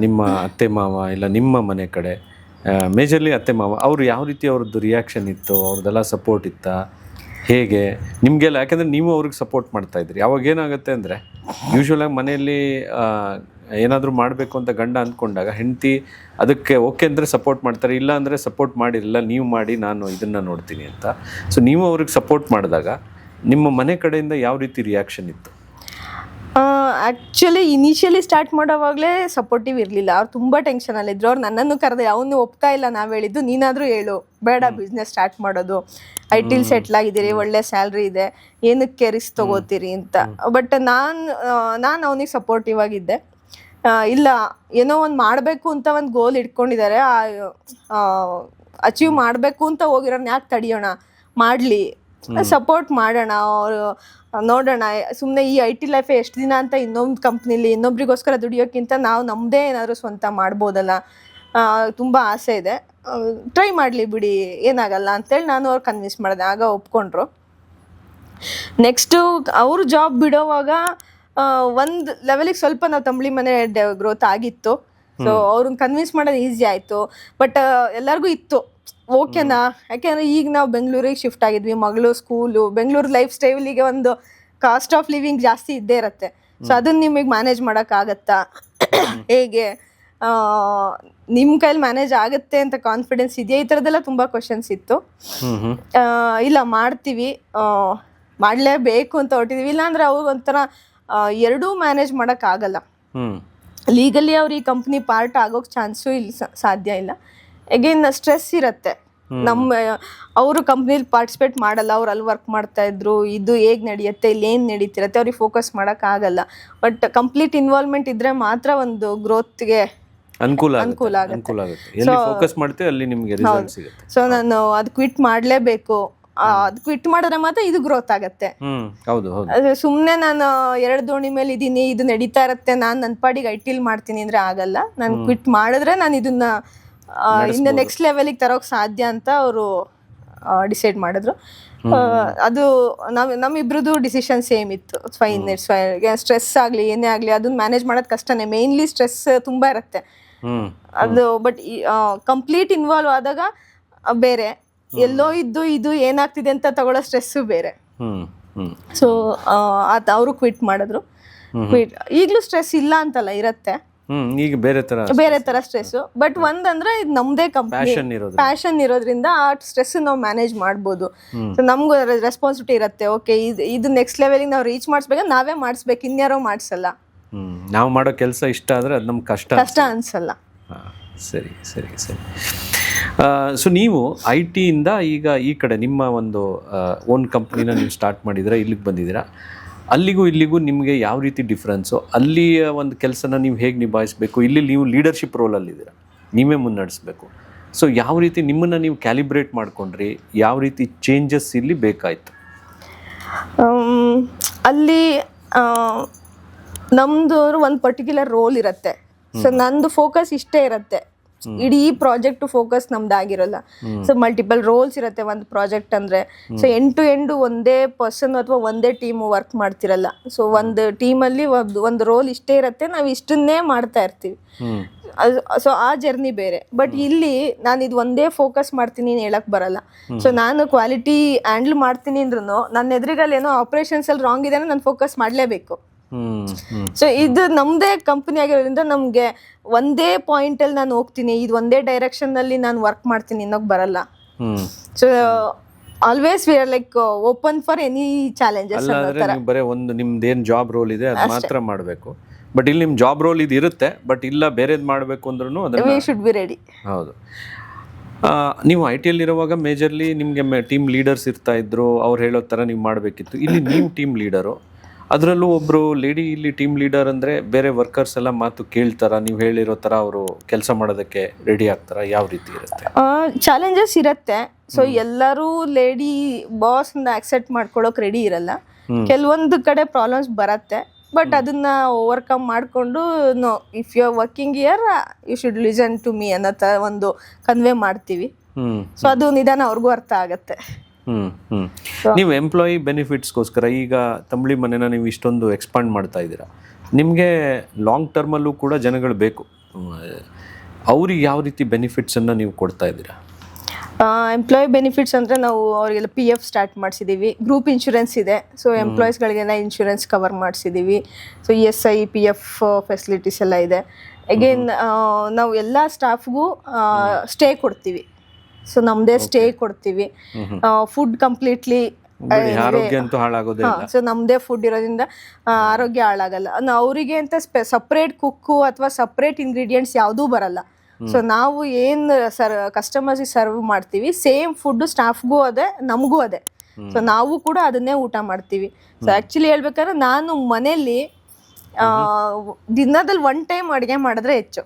ನಿಮ್ಮ ಅತ್ತೆ ಮಾವ ಇಲ್ಲ ನಿಮ್ಮ ಮನೆ ಕಡೆ ಮೇಜರ್ಲಿ ಅತ್ತೆ ಮಾವ ಅವರು ಯಾವ ರೀತಿ ಅವ್ರದ್ದು ರಿಯಾಕ್ಷನ್ ಇತ್ತು, ಅವ್ರದ್ದೆಲ್ಲ ಸಪೋರ್ಟ್ ಇತ್ತಾ, ಹೇಗೆ ನಿಮಗೆಲ್ಲ? ಯಾಕೆಂದರೆ ನೀವು ಅವ್ರಿಗೆ ಸಪೋರ್ಟ್ ಮಾಡ್ತಾಯಿದ್ರಿ. ಅವಾಗ ಏನಾಗುತ್ತೆ ಅಂದರೆ ಯೂಶ್ವಲಾಗಿ ಮನೆಯಲ್ಲಿ ಏನಾದರೂ ಮಾಡಬೇಕು ಅಂತ ಗಂಡ ಅಂದ್ಕೊಂಡಾಗ ಹೆಂಡತಿ ಅದಕ್ಕೆ ಓಕೆ ಅಂದರೆ ಸಪೋರ್ಟ್ ಮಾಡ್ತಾರೆ, ಇಲ್ಲ ಅಂದರೆ ಸಪೋರ್ಟ್ ಮಾಡಿರಲಿಲ್ಲ, ನೀವು ಮಾಡಿ ನಾನು ಇದನ್ನು ನೋಡ್ತೀನಿ ಅಂತ. ಸೊ ನೀವು ಅವ್ರಿಗೆ ಸಪೋರ್ಟ್ ಮಾಡಿದಾಗ ನಿಮ್ಮ ಮನೆ ಕಡೆಯಿಂದ ಯಾವ ರೀತಿ ರಿಯಾಕ್ಷನ್ ಇತ್ತು? ಆ್ಯಕ್ಚುಲಿ ಇನಿಷಿಯಲಿ ಸ್ಟಾರ್ಟ್ ಮಾಡೋವಾಗಲೇ ಸಪೋರ್ಟಿವ್ ಇರಲಿಲ್ಲ. ಅವ್ರು ತುಂಬ ಟೆನ್ಷನಲ್ಲಿದ್ದರು. ಅವ್ರು ನನ್ನನ್ನು ಕರೆದೆ, ಅವನು ಒಪ್ತಾ ಇಲ್ಲ, ನಾವು ಹೇಳಿದ್ದು ನೀನಾದರೂ ಹೇಳು, ಬೇಡ ಬಿಸ್ನೆಸ್ ಸ್ಟಾರ್ಟ್ ಮಾಡೋದು, IT ಸೆಟ್ಲ್ ಆಗಿದ್ದೀರಿ, ಒಳ್ಳೆ ಸ್ಯಾಲ್ರಿ ಇದೆ, ಏನಕ್ಕೆ ರಿಸ್ಕ್ ತೊಗೋತೀರಿ ಅಂತ. ಬಟ್ ನಾನು ಅವನಿಗೆ ಸಪೋರ್ಟಿವ್ ಆಗಿದ್ದೆ. ಇಲ್ಲ ಏನೋ ಒಂದು ಮಾಡಬೇಕು ಅಂತ ಒಂದು ಗೋಲ್ ಇಟ್ಕೊಂಡಿದ್ದಾರೆ, ಅಚೀವ್ ಮಾಡಬೇಕು ಅಂತ ಹೋಗಿರೋಣ, ಯಾಕೆ ತಡಿಯೋಣ, ಮಾಡಲಿ, ಸಪೋರ್ಟ್ ಮಾಡೋಣ, ಅವರು ನೋಡೋಣ. ಸುಮ್ಮನೆ ಈ IT ಲೈಫೇ ಎಷ್ಟು ದಿನ ಅಂತ ಇನ್ನೊಂದು ಕಂಪ್ನಿಲಿ ಇನ್ನೊಬ್ರಿಗೋಸ್ಕರ ದುಡಿಯೋಕ್ಕಿಂತ ನಾವು ನಮ್ಮದೇ ಏನಾದರೂ ಸ್ವಂತ ಮಾಡ್ಬೋದಲ್ಲ, ತುಂಬ ಆಸೆ ಇದೆ, ಟ್ರೈ ಮಾಡಲಿ ಬಿಡಿ, ಏನಾಗಲ್ಲ ಅಂತೇಳಿ ನಾನು ಅವ್ರು ಕನ್ವಿನ್ಸ್ ಮಾಡಿದೆ. ಆಗ ಒಪ್ಕೊಂಡ್ರು. ನೆಕ್ಸ್ಟು ಅವರು ಜಾಬ್ ಬಿಡೋವಾಗ ಒಂದು ಲೆವೆಲಿಗೆ ಸ್ವಲ್ಪ ನಾವು ತಂಬಳಿ ಮನೆ ಗ್ರೋತ್ ಆಗಿತ್ತು. ಸೊ ಅವ್ರನ್ನ ಕನ್ವಿನ್ಸ್ ಮಾಡೋದು ಈಸಿ ಆಯಿತು. ಬಟ್ ಎಲ್ಲರಿಗೂ ಇತ್ತು ಓಕೆನಾ, ಯಾಕೆಂದರೆ ಈಗ ನಾವು ಬೆಂಗಳೂರಿಗೆ ಶಿಫ್ಟ್ ಆಗಿದ್ವಿ, ಮಗಳು ಸ್ಕೂಲು, ಬೆಂಗಳೂರು ಲೈಫ್ ಸ್ಟೈಲಿಗೆ ಒಂದು ಕಾಸ್ಟ್ ಆಫ್ ಲಿವಿಂಗ್ ಜಾಸ್ತಿ ಇದ್ದೇ ಇರುತ್ತೆ. ಸೊ ಅದನ್ನು ನಿಮಗೆ ಮ್ಯಾನೇಜ್ ಮಾಡೋಕ್ಕಾಗತ್ತಾ, ಹೇಗೆ ನಿಮ್ಮ ಕೈಲಿ ಮ್ಯಾನೇಜ್ ಆಗುತ್ತೆ ಅಂತ ಕಾನ್ಫಿಡೆನ್ಸ್ ಇದೆಯಾ, ಈ ಥರದ್ದೆಲ್ಲ ತುಂಬ ಕ್ವಶನ್ಸ್ ಇತ್ತು. ಇಲ್ಲ ಮಾಡ್ತೀವಿ, ಮಾಡಲೇಬೇಕು ಅಂತ ಹೊರಟಿದ್ದೀವಿ, ಇಲ್ಲಾಂದರೆ ಅವ್ರಿಗೆ ಒಂಥರ ಎರಡೂ ಮ್ಯಾನೇಜ್ ಮಾಡೋಕ್ಕಾಗಲ್ಲ. ಲೀಗಲಿ ಅವ್ರು ಈ ಕಂಪ್ನಿ ಪಾರ್ಟ್ ಆಗೋಕ್ಕೆ ಚಾನ್ಸು ಇಲ್ಲಿ ಸಾಧ್ಯ ಇಲ್ಲ. ಅಗೇನ್ ಸ್ಟ್ರೆಸ್ ಇರುತ್ತೆ. ನಮ್ಮ ಅವರು ಕಂಪ್ನಿಲಿ ಪಾರ್ಟಿಸಿಪೇಟ್ ಮಾಡಲ್ಲ, ಅವ್ರು ಅಲ್ಲಿ ವರ್ಕ್ ಮಾಡ್ತಾ ಇದ್ರು, ಇದು ಹೇಗೆ ನಡೆಯುತ್ತೆ, ಇಲ್ಲಿ ಏನು ನಡೀತಿರತ್ತೆ, ಅವ್ರಿಗೆ ಫೋಕಸ್ ಮಾಡೋಕ್ಕಾಗಲ್ಲ. ಬಟ್ ಕಂಪ್ಲೀಟ್ ಇನ್ವಾಲ್ವ್ಮೆಂಟ್ ಇದ್ರೆ ಮಾತ್ರ ಒಂದು ಗ್ರೋತ್ಗೆ ಅನುಕೂಲ ಆಗುತ್ತೆ. ಸೊ ನಾನು ಅದು ಕ್ವಿಟ್ ಮಾಡಲೇಬೇಕು, ಅದು ಕ್ವಿಟ್ ಮಾಡಿದ್ರೆ ಮಾತ್ರ ಇದು ಗ್ರೋತ್ ಆಗತ್ತೆ. ಸುಮ್ಮನೆ ನಾನು 2 ದೋಣಿ ಮೇಲೆ ಇದ್ದೀನಿ, ಇದು ನಡೀತಾ ಇರತ್ತೆ, ನಾನು ನನ್ನ ಪಾಡಿಗೆ IT ಮಾಡ್ತೀನಿ ಅಂದ್ರೆ ಆಗಲ್ಲ. ನಾನು ಕ್ವಿಟ್ ಮಾಡಿದ್ರೆ ನಾನು ಇದನ್ನ ಇನ್ನು ನೆಕ್ಸ್ಟ್ ಲೆವೆಲಿಗೆ ತರೋಕೆ ಸಾಧ್ಯ ಅಂತ ಅವರು ಡಿಸೈಡ್ ಮಾಡಿದ್ರು. ಅದು ನಮ್ಮಿಬ್ರದ್ದು ಡಿಸಿಷನ್ ಸೇಮ್ ಇತ್ತು. Fine, it's fine. ಸ್ಟ್ರೆಸ್ ಆಗಲಿ ಏನೇ ಆಗಲಿ ಅದನ್ನ ಮ್ಯಾನೇಜ್ ಮಾಡೋದು ಕಷ್ಟನೇ. ಮೇನ್ಲಿ ಸ್ಟ್ರೆಸ್ ತುಂಬ ಇರುತ್ತೆ ಅದು. ಬಟ್ ಕಂಪ್ಲೀಟ್ ಇನ್ವಾಲ್ವ್ ಆದಾಗ ಬೇರೆ, ಎಲ್ಲೋ ಇದ್ದು ಇದು ಏನಾಗ್ತಿದೆ ಅಂತ ತಗೊಳ್ಳೋ ಸ್ಟ್ರೆಸ್ಸು ಬೇರೆ. ಸೊ ಅವರು ಕ್ವಿಟ್ ಮಾಡಿದ್ರು. ಈಗಲೂ ಸ್ಟ್ರೆಸ್ ಇಲ್ಲ ಅಂತಲ್ಲ, ಇರತ್ತೆ, ಈಗ ಬೇರೆ ತರ ಸ್ಟ್ರೆಸ್. ಬಟ್ ಒಂದಂದ್ರೆ ಇದು ನಮ್ದೇ ಕಂಪನಿ, ಪ್ಯಾಷನ್ ಇರೋದ್ರಿಂದ ಆ ಸ್ಟ್ರೆಸ್ ನಾವು ಮ್ಯಾನೇಜ್ ಮಾಡ್ಬೋದು. ನಮ್ಗೂ ರೆಸ್ಪಾನ್ಸಿಬಿಲಿಟಿ ಇರುತ್ತೆ. ಓಕೆ, ಇದು ನೆಕ್ಸ್ಟ್ ಲೆವೆಲ್ಗೆ ನಾವು ರೀಚ್ ಮಾಡಿಸ್ಬೇಕು, ನಾವೇ ಮಾಡಿಸ್ಬೇಕು, ಇನ್ಯಾರೋ ಮಾಡಿಸಲ್ಲ. ನಾವು ಮಾಡೋ ಕೆಲಸ ಇಷ್ಟ ಆದ್ರೆ ಅದು ನಮ್ಗೆ ಕಷ್ಟ ಅನ್ಸಲ್ಲ. ಸರಿ ಸರಿ ಸರಿ. ಸೊ ನೀವು IT ಇಂದ ಈಗ ಈ ಕಡೆ ನಿಮ್ಮ ಒಂದು ಓನ್ ಕಂಪ್ನಿನ ನೀವು ಸ್ಟಾರ್ಟ್ ಮಾಡಿದ್ರೆ ಇಲ್ಲಿಗೆ ಬಂದಿದ್ದೀರಾ. ಅಲ್ಲಿಗೂ ಇಲ್ಲಿಗೂ ನಿಮಗೆ ಯಾವ ರೀತಿ ಡಿಫ್ರೆನ್ಸು? ಅಲ್ಲಿಯ ಒಂದು ಕೆಲಸನ ನೀವು ಹೇಗೆ ನಿಭಾಯಿಸಬೇಕು, ಇಲ್ಲಿ ನೀವು ಲೀಡರ್ಶಿಪ್ ರೋಲಲ್ಲಿದ್ದೀರಾ, ನೀವೇ ಮುನ್ನಡೆಸಬೇಕು. ಸೊ ಯಾವ ರೀತಿ ನಿಮ್ಮನ್ನು ನೀವು ಕ್ಯಾಲಿಬ್ರೇಟ್ ಮಾಡ್ಕೊಂಡ್ರಿ, ಯಾವ ರೀತಿ ಚೇಂಜಸ್ ಇಲ್ಲಿ ಬೇಕಾಯಿತು? ಅಲ್ಲಿ ನಮ್ಮದು ಒಂದು ಪರ್ಟಿಕ್ಯುಲರ್ ರೋಲ್ ಇರುತ್ತೆ. ಸೊ ನಂದು ಫೋಕಸ್ ಇಷ್ಟೇ ಇರುತ್ತೆ, ಇಡೀ ಪ್ರಾಜೆಕ್ಟ್ ಫೋಕಸ್ ನಮ್ದಾಗಿರಲ್ಲ. ಸೊ ಮಲ್ಟಿಪಲ್ ರೋಲ್ಸ್ ಇರುತ್ತೆ ಒಂದು ಪ್ರಾಜೆಕ್ಟ್ ಅಂದ್ರೆ. ಸೊ ಎಂಡ್ ಟು ಎಂಡ್ ಒಂದೇ ಪರ್ಸನ್ ಅಥವಾ ಒಂದೇ ಟೀಮ್ ವರ್ಕ್ ಮಾಡ್ತಿರಲ್ಲ. ಸೊ ಒಂದು ಟೀಮಲ್ಲಿ ಒಂದು ರೋಲ್ ಇಷ್ಟೇ ಇರುತ್ತೆ, ನಾವು ಇಷ್ಟನ್ನೇ ಮಾಡ್ತಾ ಇರ್ತೀವಿ. ಸೊ ಆ ಜರ್ನಿ ಬೇರೆ. ಬಟ್ ಇಲ್ಲಿ ನಾನು ಇದು ಒಂದೇ ಫೋಕಸ್ ಮಾಡ್ತೀನಿ ಹೇಳಕ್ ಬರಲ್ಲ. ಸೊ ನಾನು ಕ್ವಾಲಿಟಿ ಹ್ಯಾಂಡಲ್ ಮಾಡ್ತೀನಿ ಅಂದ್ರೂ ನನ್ನ ಎದುರುಗಲ್ಲಿ ಏನೋ ಆಪರೇಷನ್ಸ್ ಅಲ್ಲಿ ರಾಂಗ್ ಇದೆ, ನಾನು ಫೋಕಸ್ ಮಾಡಲೇಬೇಕು. ಸೊ ಇದು ನಮ್ದೇ ಕಂಪನಿ ಆಗಿರೋದ್ರಿಂದ ನಮ್ಗೆ ಒಂದೇ ಪಾಯಿಂಟ್ ಅಲ್ಲಿ ನಾನು ಹೋಗ್ತೀನಿ, ಇದು ಒಂದೇ ಡೈರೆಕ್ಷನ್ ಅಲ್ಲಿ ನಾನು ವರ್ಕ್ ಮಾಡ್ತೀನಿ ಅನ್ನೋಕ್ ಬರಲ್ಲ. So always we are like open for any challenges. ಬರೀ ಒಂದು ನಿಮ್ದೇನ್ ಜಾಬ್ ರೋಲ್ ಇದೆ ಅದು ಮಾತ್ರ ಮಾಡಬೇಕು. ಬಟ್ ಇಲ್ಲಿ ನಿಮ್ ಜಾಬ್ ರೋಲ್ ಇದು ಇರುತ್ತೆ, ಬಟ್ ಇಲ್ಲ ಬೇರೆದ್ ಮಾಡಬೇಕು ಅಂದ್ರೂ ವಿ ಶುಡ್ ಬಿ ರೆಡಿ. ಹೌದು. ನೀವು IT ಯಲ್ಲಿರುವಾಗ ಮೇಜರ್ಲಿ ನಿಮಗೆ ಟೀಮ್ ಲೀಡರ್ಸ್ ಇರ್ತಾ ಇದ್ರು, ಅವ್ರು ಹೇಳೋ ಥರ ನೀವು ಮಾಡಬೇಕಿತ್ತು. ಇಲ್ಲಿ ನೀವು ಟೀಮ್ ಲೀಡರು, ಅದರಲ್ಲೂ ಒಬ್ಬರು ಲೇಡಿ ಇಲ್ಲಿ ಟೀಮ್ ಲೀಡರ್ ಅಂದರೆ ಬೇರೆ ವರ್ಕರ್ಸ್ ಎಲ್ಲ ಮಾತು ಕೇಳ್ತಾರ, ನೀವು ಹೇಳಿರೋ ಥರ ಅವರು ಕೆಲಸ ಮಾಡೋದಕ್ಕೆ ರೆಡಿ ಆಗ್ತಾರ? ಯಾವ ರೀತಿ ಇರುತ್ತೆ? ಚಾಲೆಂಜಸ್ ಇರುತ್ತೆ. ಸೊ ಎಲ್ಲರೂ ಲೇಡಿ ಬಾಸ್ನ ಆಕ್ಸೆಪ್ಟ್ ಮಾಡ್ಕೊಳ್ಳೋಕೆ ರೆಡಿ ಇರಲ್ಲ. ಕೆಲವೊಂದು ಕಡೆ ಪ್ರಾಬ್ಲಮ್ಸ್ ಬರುತ್ತೆ, ಬಟ್ ಅದನ್ನ ಓವರ್ಕಮ್ ಮಾಡಿಕೊಂಡು no, if you are working here you should listen to me ಅನ್ನೋ ಥರ ಒಂದು ಕನ್ವೆ ಮಾಡ್ತೀವಿ. ಸೊ ಅದು ನಿಧಾನ ಅವ್ರಿಗೂ ಅರ್ಥ ಆಗುತ್ತೆ. ನೀವು ಎಂಪ್ಲಾಯಿ ಬೆನಿಫಿಟ್ಸ್ಗೋಸ್ಕರ ಈಗ ತಂಬಳಿ ಮನೆನ ನೀವು ಇಷ್ಟೊಂದು ಎಕ್ಸ್ಪಾಂಡ್ ಮಾಡ್ತಾ ಇದ್ದೀರಾ, ನಿಮಗೆ ಲಾಂಗ್ ಟರ್ಮಲ್ಲೂ ಕೂಡ ಜನಗಳು ಬೇಕು. ಅವ್ರಿಗೆ ಯಾವ ರೀತಿ ಬೆನಿಫಿಟ್ಸನ್ನು ನೀವು ಕೊಡ್ತಾ ಇದ್ದೀರಾ? ಎಂಪ್ಲಾಯಿ ಬೆನಿಫಿಟ್ಸ್ ಅಂದರೆ ನಾವು ಅವರಿಗೆಲ್ಲ PF ಸ್ಟಾರ್ಟ್ ಮಾಡಿಸಿದ್ದೀವಿ. ಗ್ರೂಪ್ ಇನ್ಶೂರೆನ್ಸ್ ಇದೆ. ಸೊ ಎಂಪ್ಲಾಯೀಸ್ಗಳಿಗೆಲ್ಲ ಇನ್ಶೂರೆನ್ಸ್ ಕವರ್ ಮಾಡಿಸಿದ್ದೀವಿ. ಸೊ ESI PF ಫೆಸಿಲಿಟೀಸ್ ಎಲ್ಲ ಇದೆ. ಅಗೇನ್ ನಾವು ಎಲ್ಲ ಸ್ಟಾಫ್ಗೂ ಸ್ಟೇ ಕೊಡ್ತೀವಿ. ಸೊ ನಮ್ದೇ ಸ್ಟೇ ಕೊಡ್ತೀವಿ. ಫುಡ್ ಕಂಪ್ಲೀಟ್ಲಿ ಆರೋಗ್ಯ ಅಂತೂ ಹಾಳಾಗೋದಿಲ್ಲ. ಸೊ ನಮ್ದೇ ಫುಡ್ ಇರೋದ್ರಿಂದ ಆರೋಗ್ಯ ಹಾಳಾಗಲ್ಲ. ಅವರಿಗೆ ಅಂತ ಸಪ್ರೇಟ್ ಕುಕ್ಕು ಅಥವಾ ಸಪ್ರೇಟ್ ಇಂಗ್ರೀಡಿಯೆಂಟ್ಸ್ ಯಾವುದೂ ಬರಲ್ಲ. ಸೊ ನಾವು ಏನು ಕಸ್ಟಮರ್ಸಿಗೆ ಸರ್ವ್ ಮಾಡ್ತೀವಿ, ಸೇಮ್ ಫುಡ್ ಸ್ಟಾಫ್ಗೂ ಅದೇ, ನಮಗೂ ಅದೇ. ಸೊ ನಾವು ಕೂಡ ಅದನ್ನೇ ಊಟ ಮಾಡ್ತೀವಿ. ಸೊ ಆ್ಯಕ್ಚುಲಿ ಹೇಳ್ಬೇಕಾದ್ರೆ ನಾನು ಮನೇಲಿ ದಿನದಲ್ಲಿ 1 ಟೈಮ್ ಅಡುಗೆ ಮಾಡಿದ್ರೆ ಹೆಚ್ಚು.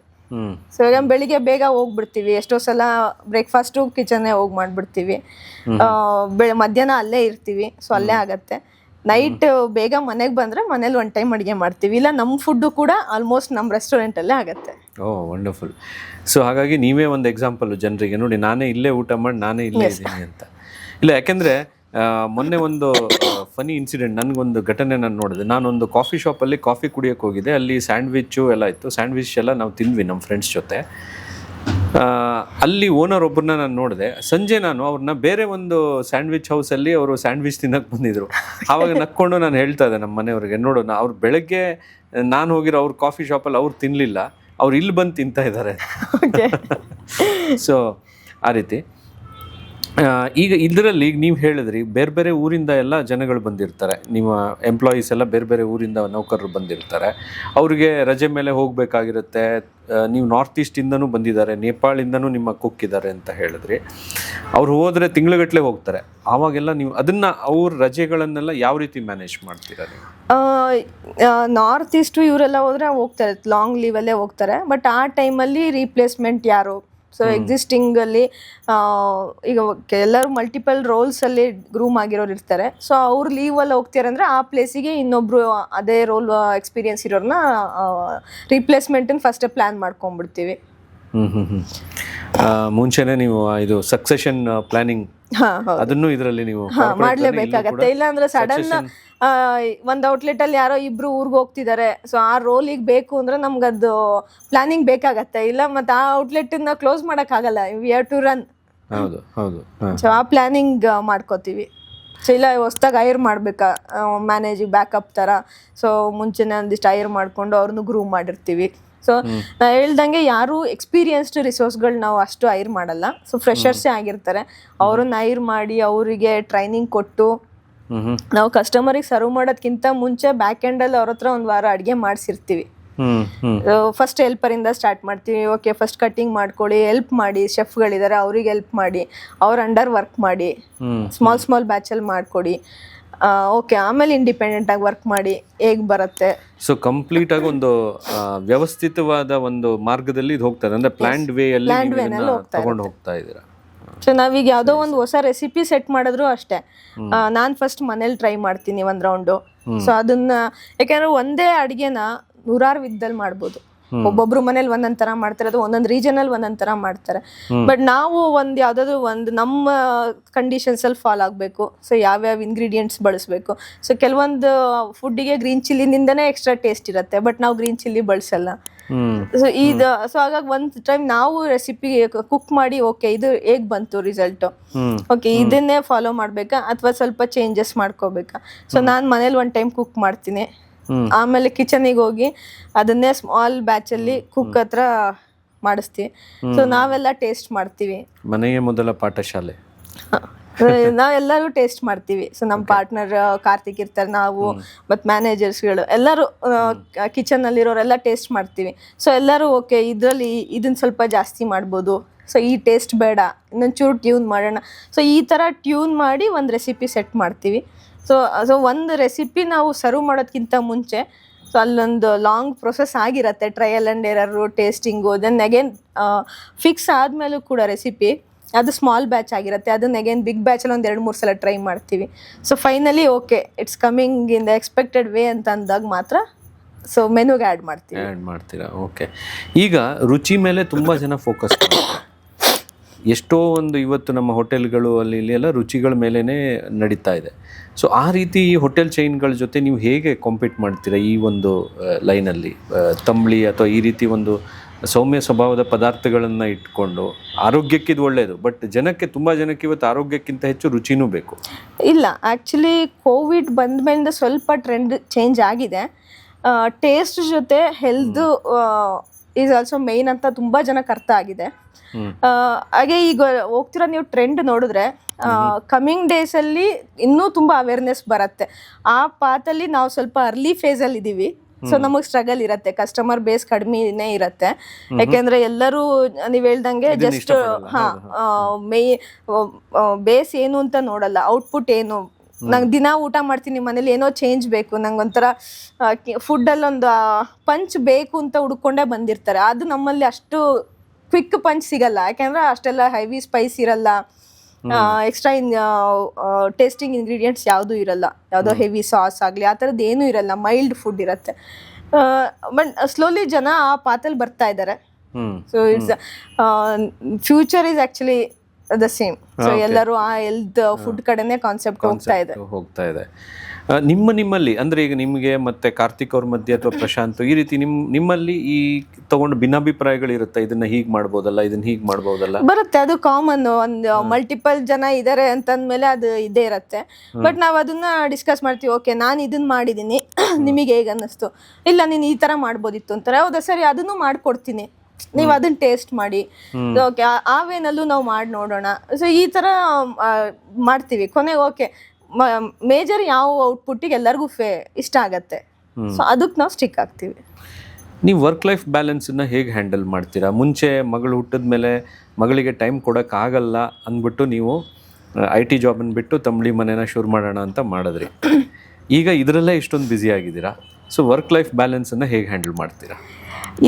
ಸೊ ಈಗ ಬೆಳಿಗ್ಗೆ ಬೇಗ ಹೋಗ್ಬಿಡ್ತೀವಿ, ಎಷ್ಟೋ ಸಲ ಬ್ರೇಕ್ಫಾಸ್ಟು ಕಿಚನ್ನೇ ಹೋಗಿ ಮಾಡಿಬಿಡ್ತೀವಿ. ಮಧ್ಯಾಹ್ನ ಅಲ್ಲೇ ಇರ್ತೀವಿ, ಸೊ ಅಲ್ಲೇ ಆಗತ್ತೆ. ನೈಟ್ ಬೇಗ ಮನೆಗೆ ಬಂದರೆ ಮನೇಲಿ 1 ಟೈಮ್ ಅಡುಗೆ ಮಾಡ್ತೀವಿ. ಇಲ್ಲ ನಮ್ಮ ಫುಡ್ಡು ಕೂಡ ಆಲ್ಮೋಸ್ಟ್ ನಮ್ಮ ರೆಸ್ಟೋರೆಂಟಲ್ಲೇ ಆಗುತ್ತೆ. ಓ ವಂಡರ್ಫುಲ್. ಸೊ ಹಾಗಾಗಿ ನೀವೇ ಒಂದು ಎಕ್ಸಾಂಪಲ್ ಜನರಿಗೆ, ನೋಡಿ ನಾನೇ ಇಲ್ಲೇ ಊಟ ಮಾಡಿ ನಾನೇ ಇಲ್ಲೇ ಇದ್ದೀನಿ ಅಂತ. ಇಲ್ಲ, ಯಾಕೆಂದರೆ ಮೊನ್ನೆ ಒಂದು ಫನಿ ಇನ್ಸಿಡೆಂಟ್, ನನಗೊಂದು ಘಟನೆ ನಾನು ನೋಡಿದೆ. ನಾನೊಂದು ಕಾಫಿ ಶಾಪಲ್ಲಿ ಕಾಫಿ ಕುಡಿಯೋಕ್ಕೆ ಹೋಗಿದ್ದೆ. ಅಲ್ಲಿ ಸ್ಯಾಂಡ್ವಿಚ್ಚು ಎಲ್ಲ ಇತ್ತು. ಸ್ಯಾಂಡ್ವಿಚ್ ಎಲ್ಲ ನಾವು ತಿಂದ್ವಿ ನಮ್ಮ ಫ್ರೆಂಡ್ಸ್ ಜೊತೆ. ಅಲ್ಲಿ ಓನರ್ ಒಬ್ಬರನ್ನ ನಾನು ನೋಡಿದೆ. ಸಂಜೆ ನಾನು ಅವ್ರನ್ನ ಬೇರೆ ಒಂದು ಸ್ಯಾಂಡ್ವಿಚ್ ಹೌಸಲ್ಲಿ ಅವರು ಸ್ಯಾಂಡ್ವಿಚ್ ತಿನ್ನಕ್ಕೆ ಬಂದಿದ್ರು. ಆವಾಗ ನಕ್ಕೊಂಡು ನಾನು ಹೇಳ್ತಾ ಇದ್ದೆ ನಮ್ಮ ಮನೆಯವ್ರಿಗೆ, ನೋಡು ಅವ್ರು ಬೆಳಗ್ಗೆ ನಾನು ಹೋಗಿರೋ ಅವ್ರ ಕಾಫಿ ಶಾಪಲ್ಲಿ ಅವ್ರು ತಿನ್ನಲಿಲ್ಲ, ಅವ್ರು ಇಲ್ಲಿ ಬಂದು ತಿಂತಾ ಇದ್ದಾರೆ. ಸೊ ಆ ರೀತಿ. ಈಗ ಇದರಲ್ಲಿ ಈಗ ನೀವು ಹೇಳಿದ್ರಿ ಬೇರೆ ಬೇರೆ ಊರಿಂದ ಎಲ್ಲ ಜನಗಳು ಬಂದಿರ್ತಾರೆ, ನಿಮ್ಮ ಎಂಪ್ಲಾಯೀಸ್ ಎಲ್ಲ ಬೇರೆ ಬೇರೆ ಊರಿಂದ ನೌಕರರು ಬಂದಿರ್ತಾರೆ. ಅವ್ರಿಗೆ ರಜೆ ಮೇಲೆ ಹೋಗಬೇಕಾಗಿರುತ್ತೆ. ನೀವು ನಾರ್ತ್ ಈಸ್ಟಿಂದನೂ ಬಂದಿದ್ದಾರೆ, ನೇಪಾಳಿಂದನೂ ನಿಮ್ಮ ಕುಕ್ ಇದ್ದಾರೆ ಅಂತ ಹೇಳಿದ್ರಿ. ಅವ್ರು ಹೋದರೆ ತಿಂಗಳುಗಟ್ಟಲೆ ಹೋಗ್ತಾರೆ. ಆವಾಗೆಲ್ಲ ನೀವು ಅದನ್ನು ಅವ್ರ ರಜೆಗಳನ್ನೆಲ್ಲ ಯಾವ ರೀತಿ ಮ್ಯಾನೇಜ್ ಮಾಡ್ತೀರಾ ನೀವು? ನಾರ್ತ್ ಈಸ್ಟು ಇವರೆಲ್ಲ ಹೋದರೆ ಹೋಗ್ತಾರೆ, ಲಾಂಗ್ ಲೀವಲ್ಲೇ ಹೋಗ್ತಾರೆ. ಬಟ್ ಆ ಟೈಮಲ್ಲಿ ರೀಪ್ಲೇಸ್ಮೆಂಟ್ ಯಾರು? ಸೊ ಎಕ್ಸಿಸ್ಟಿಂಗಲ್ಲಿ ಈಗ ಎಲ್ಲರೂ ಮಲ್ಟಿಪಲ್ ರೋಲ್ಸಲ್ಲಿ ಗ್ರೂಮ್ ಆಗಿರೋರು ಇರ್ತಾರೆ. ಸೊ ಅವ್ರು ಲೀವಲ್ಲಿ ಹೋಗ್ತಾರೆ ಅಂದರೆ ಆ ಪ್ಲೇಸಿಗೆ ಇನ್ನೊಬ್ರು ಅದೇ ರೋಲ್ ಎಕ್ಸ್ಪೀರಿಯನ್ಸ್ ಇರೋರನ್ನ ರೀಪ್ಲೇಸ್ಮೆಂಟನ್ನು ಫಸ್ಟೇ ಪ್ಲ್ಯಾನ್ ಮಾಡ್ಕೊಂಡ್ಬಿಡ್ತೀವಿ. ಮುಂಚೆನೇ ನೀವು ಇದು ಸಕ್ಸೆಷನ್ ಪ್ಲಾನಿಂಗ್ ಹಾ ಹೌದು. ಅದನ್ನು ಇದರಲ್ಲಿ ನೀವು ಮಾಡ್ಲೇಬೇಕಾಗತ್ತೆ. ಇಲ್ಲ ಅಂದ್ರೆ ಸಡನ್ ಒಂದ್ ಔಟ್ಲೆಟ್ ಅಲ್ಲಿ ಯಾರೋ ಇಬ್ರು ಊರ್ಗ್ ಹೋಗ್ತಿದ್ದಾರೆ, ಸೊ ಆ ರೋಲಿಗೆ ಬೇಕು ಅಂದ್ರೆ ನಮ್ಗದು ಪ್ಲಾನಿಂಗ್ ಬೇಕಾಗತ್ತೆ. ಇಲ್ಲ ಮತ್ತೆ ಆ ಔಟ್ಲೆಟ್ ನ ಕ್ಲೋಸ್ ಮಾಡಕ್ ಆಗಲ್ಲ, ವಿ ಹ್ಯಾವ್ ಟು ರನ್. ಹೌದು ಹೌದು. ಸೊ ಆ ಪ್ಲಾನಿಂಗ್ ಮಾಡ್ಕೋತೀವಿ. ಸೊ ಇಲ್ಲ ಹೊಸ್ದಾಗಿ ಹೈರ್ ಮಾಡ್ಬೇಕಾ ಮ್ಯಾನೇಜಿಂಗ್ ಬ್ಯಾಕಪ್ ತರ, ಸೊ ಮುಂಚೆನೆ ಒಂದಿಷ್ಟು ಹೈರ್ ಮಾಡ್ಕೊಂಡು ಅವ್ರನ್ನು ಗ್ರೂಮ್ ಮಾಡಿರ್ತೀವಿ. ಸೊ ನಾ ಹೇಳ್ದಂಗೆ ಯಾರು ಎಕ್ಸ್ಪೀರಿಯನ್ಸ್ಡ್ ರಿಸೋರ್ಸ್ಗಳು ನಾವು ಅಷ್ಟು ಹೈರ್ ಮಾಡಲ್ಲ. ಸೊ ಫ್ರೆಷರ್ಸೇ ಆಗಿರ್ತಾರೆ, ಅವ್ರನ್ನ ಹೈರ್ ಮಾಡಿ ಅವರಿಗೆ ಟ್ರೈನಿಂಗ್ ಕೊಟ್ಟು ನಾವು ಕಸ್ಟಮರಿಗೆ ಸರ್ವ್ ಮಾಡೋದಕ್ಕಿಂತ ಮುಂಚೆ ಬ್ಯಾಕ್ ಎಂಡಲ್ಲಿ ಅವ್ರ ಹತ್ರ ಒಂದು ವಾರ ಅಡುಗೆ ಮಾಡಿಸಿರ್ತೀವಿ. ಫಸ್ಟ್ ಹೆಲ್ಪರಿಂದ ಸ್ಟಾರ್ಟ್ ಮಾಡ್ತೀವಿ. ಓಕೆ ಫಸ್ಟ್ ಕಟ್ಟಿಂಗ್ ಮಾಡ್ಕೊಳ್ಳಿ, ಹೆಲ್ಪ್ ಮಾಡಿ, ಶೆಫ್ಗಳಿದ್ದಾರೆ ಅವ್ರಿಗೆ ಹೆಲ್ಪ್ ಮಾಡಿ, ಅವ್ರ ಅಂಡರ್ ವರ್ಕ್ ಮಾಡಿ, ಸ್ಮಾಲ್ ಬ್ಯಾಚಲ್ಲಿ ಮಾಡಿಕೊಡಿ. ಓಕೆ ಆಮೇಲೆ ಇಂಡಿಪೆಂಡೆಂಟ್ ಆಗಿ ವರ್ಕ್ ಮಾಡಿ ಹೇಗೆ ಬರುತ್ತೆ. ಸೊ ಕಂಪ್ಲೀಟ್ ಆಗಿ ಒಂದು ವ್ಯವಸ್ಥಿತವಾದ ಒಂದು ಮಾರ್ಗದಲ್ಲಿ ಇದು ಹೋಗ್ತದೆ, ಅಂದ್ರೆ ಪ್ಲಾನ್ಡ್ ವೇ ಅಲ್ಲಿ ತಗೊಂಡು ಹೋಗ್ತಾ ಇದ್ದೀರಾ. ಸೊ ನಾವೀಗ ಯಾವುದೋ ಒಂದು ಹೊಸ ರೆಸಿಪಿ ಸೆಟ್ ಮಾಡಿದ್ರು ಅಷ್ಟೇ, ನಾನು ಫಸ್ಟ್ ಮನೇಲಿ ಟ್ರೈ ಮಾಡ್ತೀನಿ ಒಂದು ರೌಂಡು. ಸೊ ಅದನ್ನ ಯಾಕಂದ್ರೆ ಒಂದೇ ಅಡುಗೆನ ನೂರಾರು ವಿಧದಲ್ಲಿ ಮಾಡ್ಬೋದು. ಒಬ್ಬೊಬ್ರು ಮನೇಲಿ ಒಂದೊಂದ್ ತರ ಮಾಡ್ತಾರೆ, ಅದು ಒಂದೊಂದು ರೀಜನಲ್ಲಿ ಒಂದೊಂದ್ ತರ ಮಾಡ್ತಾರೆ. ಬಟ್ ನಾವು ಯಾವ್ದಾದ್ರು ಒಂದು ನಮ್ಮ ಕಂಡೀಷನ್ಸ್ ಅಲ್ಲಿ ಫಾಲೋ ಆಗಬೇಕು. ಸೊ ಯಾವ್ಯಾವ ಇಂಗ್ರೀಡಿಯೆಂಟ್ಸ್ ಬಳಸಬೇಕು. ಸೊ ಕೆಲವೊಂದು ಫುಡ್ಡಿಗೆ ಗ್ರೀನ್ ಚಿಲ್ಲಿನಿಂದನೇ ಎಕ್ಸ್ಟ್ರಾ ಟೇಸ್ಟ್ ಇರುತ್ತೆ, ಬಟ್ ನಾವು ಗ್ರೀನ್ ಚಿಲ್ಲಿ ಬಳಸಲ್ಲ. ಸೊ ಹಾಗಾಗಿ ಒಂದು ಟೈಮ್ ನಾವು ರೆಸಿಪಿ ಕುಕ್ ಮಾಡಿ ಓಕೆ ಇದು ಹೇಗ್ ಬಂತು ರಿಸಲ್ಟ್, ಓಕೆ ಇದನ್ನೇ ಫಾಲೋ ಮಾಡ್ಬೇಕಾ ಅಥವಾ ಸ್ವಲ್ಪ ಚೇಂಜಸ್ ಮಾಡ್ಕೋಬೇಕಾ. ಸೊ ನಾನು ಮನೇಲಿ ಒಂದು ಟೈಮ್ ಕುಕ್ ಮಾಡ್ತೀನಿ, ಆಮೇಲೆ ಕಿಚನಿಗೆ ಹೋಗಿ ಅದನ್ನೇ ಸ್ಮಾಲ್ ಬ್ಯಾಚ್ ಅಲ್ಲಿ ಕುಕ್ ಹತ್ರ ಮಾಡಿಸ್ತೀವಿ. ಸೊ ನಾವೆಲ್ಲ ಟೇಸ್ಟ್ ಮಾಡ್ತೀವಿ. ಮನೆಯ ಮೊದಲ ಪಾಠಶಾಲೆ. ನಾವೆಲ್ಲರೂ ಟೇಸ್ಟ್ ಮಾಡ್ತೀವಿ. ಸೊ ನಮ್ಮ ಪಾರ್ಟ್ನರ್ ಕಾರ್ತಿಕ್ ಇರ್ತಾರೆ, ನಾವು ಮತ್ತು ಮ್ಯಾನೇಜರ್ಸ್ಗಳು ಎಲ್ಲರೂ ಕಿಚನ್ ಅಲ್ಲಿರೋರೆಲ್ಲ ಟೇಸ್ಟ್ ಮಾಡ್ತೀವಿ. ಸೊ ಎಲ್ಲರೂ ಓಕೆ ಇದರಲ್ಲಿ ಇದನ್ನ ಸ್ವಲ್ಪ ಜಾಸ್ತಿ ಮಾಡ್ಬೋದು, ಸೊ ಈ ಟೇಸ್ಟ್ ಬೇಡ ಇನ್ನೊಂದು ಚೂರು ಟ್ಯೂನ್ ಮಾಡೋಣ. ಸೊ ಈ ಥರ ಟ್ಯೂನ್ ಮಾಡಿ ಒಂದು ರೆಸಿಪಿ ಸೆಟ್ ಮಾಡ್ತೀವಿ. ಸೊ ಒಂದು ರೆಸಿಪಿ ನಾವು ಸರ್ವ್ ಮಾಡೋದಕ್ಕಿಂತ ಮುಂಚೆ ಸೊ ಅಲ್ಲೊಂದು ಲಾಂಗ್ ಪ್ರೊಸೆಸ್ ಆಗಿರುತ್ತೆ, trial and error, tasting. Then again fix ಆದಮೇಲೂ ಕೂಡ ರೆಸಿಪಿ ಅದು ಸ್ಮಾಲ್ ಬ್ಯಾಚ್ ಆಗಿರುತ್ತೆ, ಅದನ್ನ ಅಗೇನ್ ಬಿಗ್ ಬ್ಯಾಚಲ್ಲಿ ಒಂದು 2-3 ಸಲ ಟ್ರೈ ಮಾಡ್ತೀವಿ. So finally okay it's coming in the expected way ಅಂತ ಅಂದಾಗ ಮಾತ್ರ ಸೊ ಮೆನುಗೆ ಆ್ಯಡ್ ಮಾಡ್ತೀರಾ. ಓಕೆ, ಈಗ ರುಚಿ ಮೇಲೆ ತುಂಬ ಜನ ಫೋಕಸ್ ಮಾಡ್ತಾರೆ. ಎಷ್ಟೋ ಒಂದು ಇವತ್ತು ನಮ್ಮ ಹೋಟೆಲ್ಗಳು ಅಲ್ಲಿ ಇಲ್ಲಿ ಎಲ್ಲ ರುಚಿಗಳ ಮೇಲೇ ನಡೀತಾ ಇದೆ. ಸೊ ಆ ರೀತಿ ಈ ಹೋಟೆಲ್ ಚೈನ್ಗಳ ಜೊತೆ ನೀವು ಹೇಗೆ ಕಾಂಪೀಟ್ ಮಾಡ್ತೀರಾ ಈ ಒಂದು ಲೈನಲ್ಲಿ? ತಂಬಳಿ ಅಥವಾ ಈ ರೀತಿ ಒಂದು ಸೌಮ್ಯ ಸ್ವಭಾವದ ಪದಾರ್ಥಗಳನ್ನು ಇಟ್ಕೊಂಡು ಆರೋಗ್ಯಕ್ಕೆ ಇದು ಒಳ್ಳೆಯದು, ಬಟ್ ತುಂಬ ಜನಕ್ಕೆ ಇವತ್ತು ಆರೋಗ್ಯಕ್ಕಿಂತ ಹೆಚ್ಚು ರುಚಿನೂ ಬೇಕು. ಇಲ್ಲ, ಆ್ಯಕ್ಚುಲಿ ಕೋವಿಡ್ ಬಂದ ಮೇಲಿಂದ ಸ್ವಲ್ಪ ಟ್ರೆಂಡ್ ಚೇಂಜ್ ಆಗಿದೆ. ಟೇಸ್ಟ್ ಜೊತೆ ಹೆಲ್ತ್ ಈಸ್ ಆಲ್ಸೋ ಮೇನ್ ಅಂತ ತುಂಬ ಜನಕ್ಕೆ ಅರ್ಥ ಆಗಿದೆ. ಹಾಗೆ ಈಗ ಹೋಗ್ತಿರೋ ನೀವು ಟ್ರೆಂಡ್ ನೋಡಿದ್ರೆ ಕಮಿಂಗ್ ಡೇಸಲ್ಲಿ ಇನ್ನೂ ತುಂಬ ಅವೇರ್ನೆಸ್ ಬರುತ್ತೆ. ಆ ಪಾತಲ್ಲಿ ನಾವು ಸ್ವಲ್ಪ ಅರ್ಲಿ ಫೇಸಲ್ಲಿ ಇದ್ದೀವಿ. ಸೊ ನಮಗೆ ಸ್ಟ್ರಗಲ್ ಇರುತ್ತೆ, ಕಸ್ಟಮರ್ ಬೇಸ್ ಕಡಿಮೆನೇ ಇರುತ್ತೆ. ಯಾಕೆಂದ್ರೆ ಎಲ್ಲರೂ ನೀವು ಹೇಳ್ದಂಗೆ ಜಸ್ಟ್ ಬೇಸ್ ಏನು ಅಂತ ನೋಡಲ್ಲ, ಔಟ್ಪುಟ್ ಏನು. ನಂಗೆ ದಿನ ಊಟ ಮಾಡ್ತೀನಿ ಮನೇಲಿ, ಏನೋ ಚೇಂಜ್ ಬೇಕು, ನಂಗೆ ಒಂಥರ ಫುಡ್ಡಲ್ಲೊಂದು ಪಂಚ್ ಬೇಕು ಅಂತ ಹುಡ್ಕೊಂಡೇ ಬಂದಿರ್ತಾರೆ. ಅದು ನಮ್ಮಲ್ಲಿ ಅಷ್ಟು ಕ್ವಿಕ್ ಪಂಚ್ ಸಿಗಲ್ಲ, ಯಾಕೆಂದ್ರೆ ಅಷ್ಟೆಲ್ಲ ಹೆವಿ ಸ್ಪೈಸ್ ಇರಲ್ಲ, ಎಕ್ಸ್ಟ್ರಾ ಟೇಸ್ಟಿಂಗ್ ಇಂಗ್ರೀಡಿಯೆಂಟ್ಸ್ ಯಾವುದೂ ಇರಲ್ಲ, ಯಾವುದೋ ಹೆವಿ ಸಾಸ್ ಆಗಲಿ ಆ ಥರದ್ದು ಏನೂ ಇರಲ್ಲ, ಮೈಲ್ಡ್ ಫುಡ್ ಇರುತ್ತೆ. ಬಟ್ ಸ್ಲೋಲಿ ಜನ ಆ ಪಾತಲ್ಲಿ ಬರ್ತಾ ಇದ್ದಾರೆ. So it's future is actually the same. So ಎಲ್ಲರೂ ಆ ಹೆಲ್ತ್ ಫುಡ್ ಕಡೆನೇ ಕಾನ್ಸೆಪ್ಟ್ ಹೋಗ್ತಾ ಇದೆ. ನಿಮ್ಮಲ್ಲಿ ಅಂದ್ರೆ ಈಗ ನಿಮಗೆ ಮತ್ತೆ ಕಾರ್ತಿಕ್ ಅವ್ರ ಮಧ್ಯೆ ಅಥವಾ ಪ್ರಶಾಂತ್ ಈ ರೀತಿ ನಿಮ್ಮಲ್ಲಿ ಈ ತಗೊಂಡು ಭಿನ್ನಾಭಿಪ್ರಾಯಗಳು ಇರುತ್ತೆ, ಇದನ್ನ ಹೀಗೆ ಮಾಡ್ಬೋದಲ್ಲ, ಇದನ್ನ ಹೀಗೆ ಮಾಡ್ಬೋದಲ್ಲ ಬರುತ್ತೆ. ಅದು ಕಾಮನ್, ಒಂದು ಮಲ್ಟಿಪಲ್ ಜನ ಇದ್ದಾರೆ ಅಂತಂದ್ಮೇಲೆ ಅದು ಇದೇ ಇರುತ್ತೆ. ಬಟ್ ನಾವು ಅದನ್ನ ಡಿಸ್ಕಸ್ ಮಾಡ್ತೀವಿ. ಓಕೆ ನಾನು ಇದನ್ನ ಮಾಡಿದೀನಿ, ನಿಮಗೆ ಹೇಗೆ ಅನ್ನಿಸ್ತು? ಇಲ್ಲ ನೀನು ಈ ತರ ಮಾಡ್ಬೋದಿತ್ತು ಅಂತಾರೆ. ಹೌದಾ ಸರಿ, ಅದನ್ನು ಮಾಡ್ಕೊಡ್ತೀನಿ, ನೀವು ಅದನ್ನ ಟೇಸ್ಟ್ ಮಾಡಿ. ಓಕೆ ಆ ವೇನಲ್ಲೂ ನಾವು ಮಾಡಿ ನೋಡೋಣ. ಸೊ ಈ ತರ ಮಾಡ್ತೀವಿ. ಕೊನೆಗೆ ಓಕೆ ಮೇಜರ್ ಯಾವ ಔಟ್ಪುಟ್ಟಿಗೆ ಎಲ್ಲರಿಗೂ ಇಷ್ಟ ಆಗತ್ತೆ, ಸೊ ಅದಕ್ಕೆ ನಾವು ಸ್ಟಿಕ್ ಆಗ್ತೀವಿ. ನೀವು ವರ್ಕ್ ಲೈಫ್ ಬ್ಯಾಲೆನ್ಸನ್ನ ಹೇಗೆ ಹ್ಯಾಂಡಲ್ ಮಾಡ್ತೀರಾ? ಮುಂಚೆ ಮಗಳು ಹುಟ್ಟಿದ ಮೇಲೆ ಮಗಳಿಗೆ ಟೈಮ್ ಕೊಡೋಕ್ಕಾಗಲ್ಲ ಅಂದ್ಬಿಟ್ಟು ನೀವು IT ಜಾಬನ್ನು ಬಿಟ್ಟು ತಂಬಳಿ ಮನೇನ ಶುರು ಮಾಡೋಣ ಅಂತ ಮಾಡಿದ್ರಿ. ಈಗ ಇದರಲ್ಲೇ ಇಷ್ಟೊಂದು ಬ್ಯುಸಿ ಆಗಿದ್ದೀರಾ. ಸೊ ವರ್ಕ್ ಲೈಫ್ ಬ್ಯಾಲೆನ್ಸನ್ನು ಹೇಗೆ ಹ್ಯಾಂಡಲ್ ಮಾಡ್ತೀರಾ?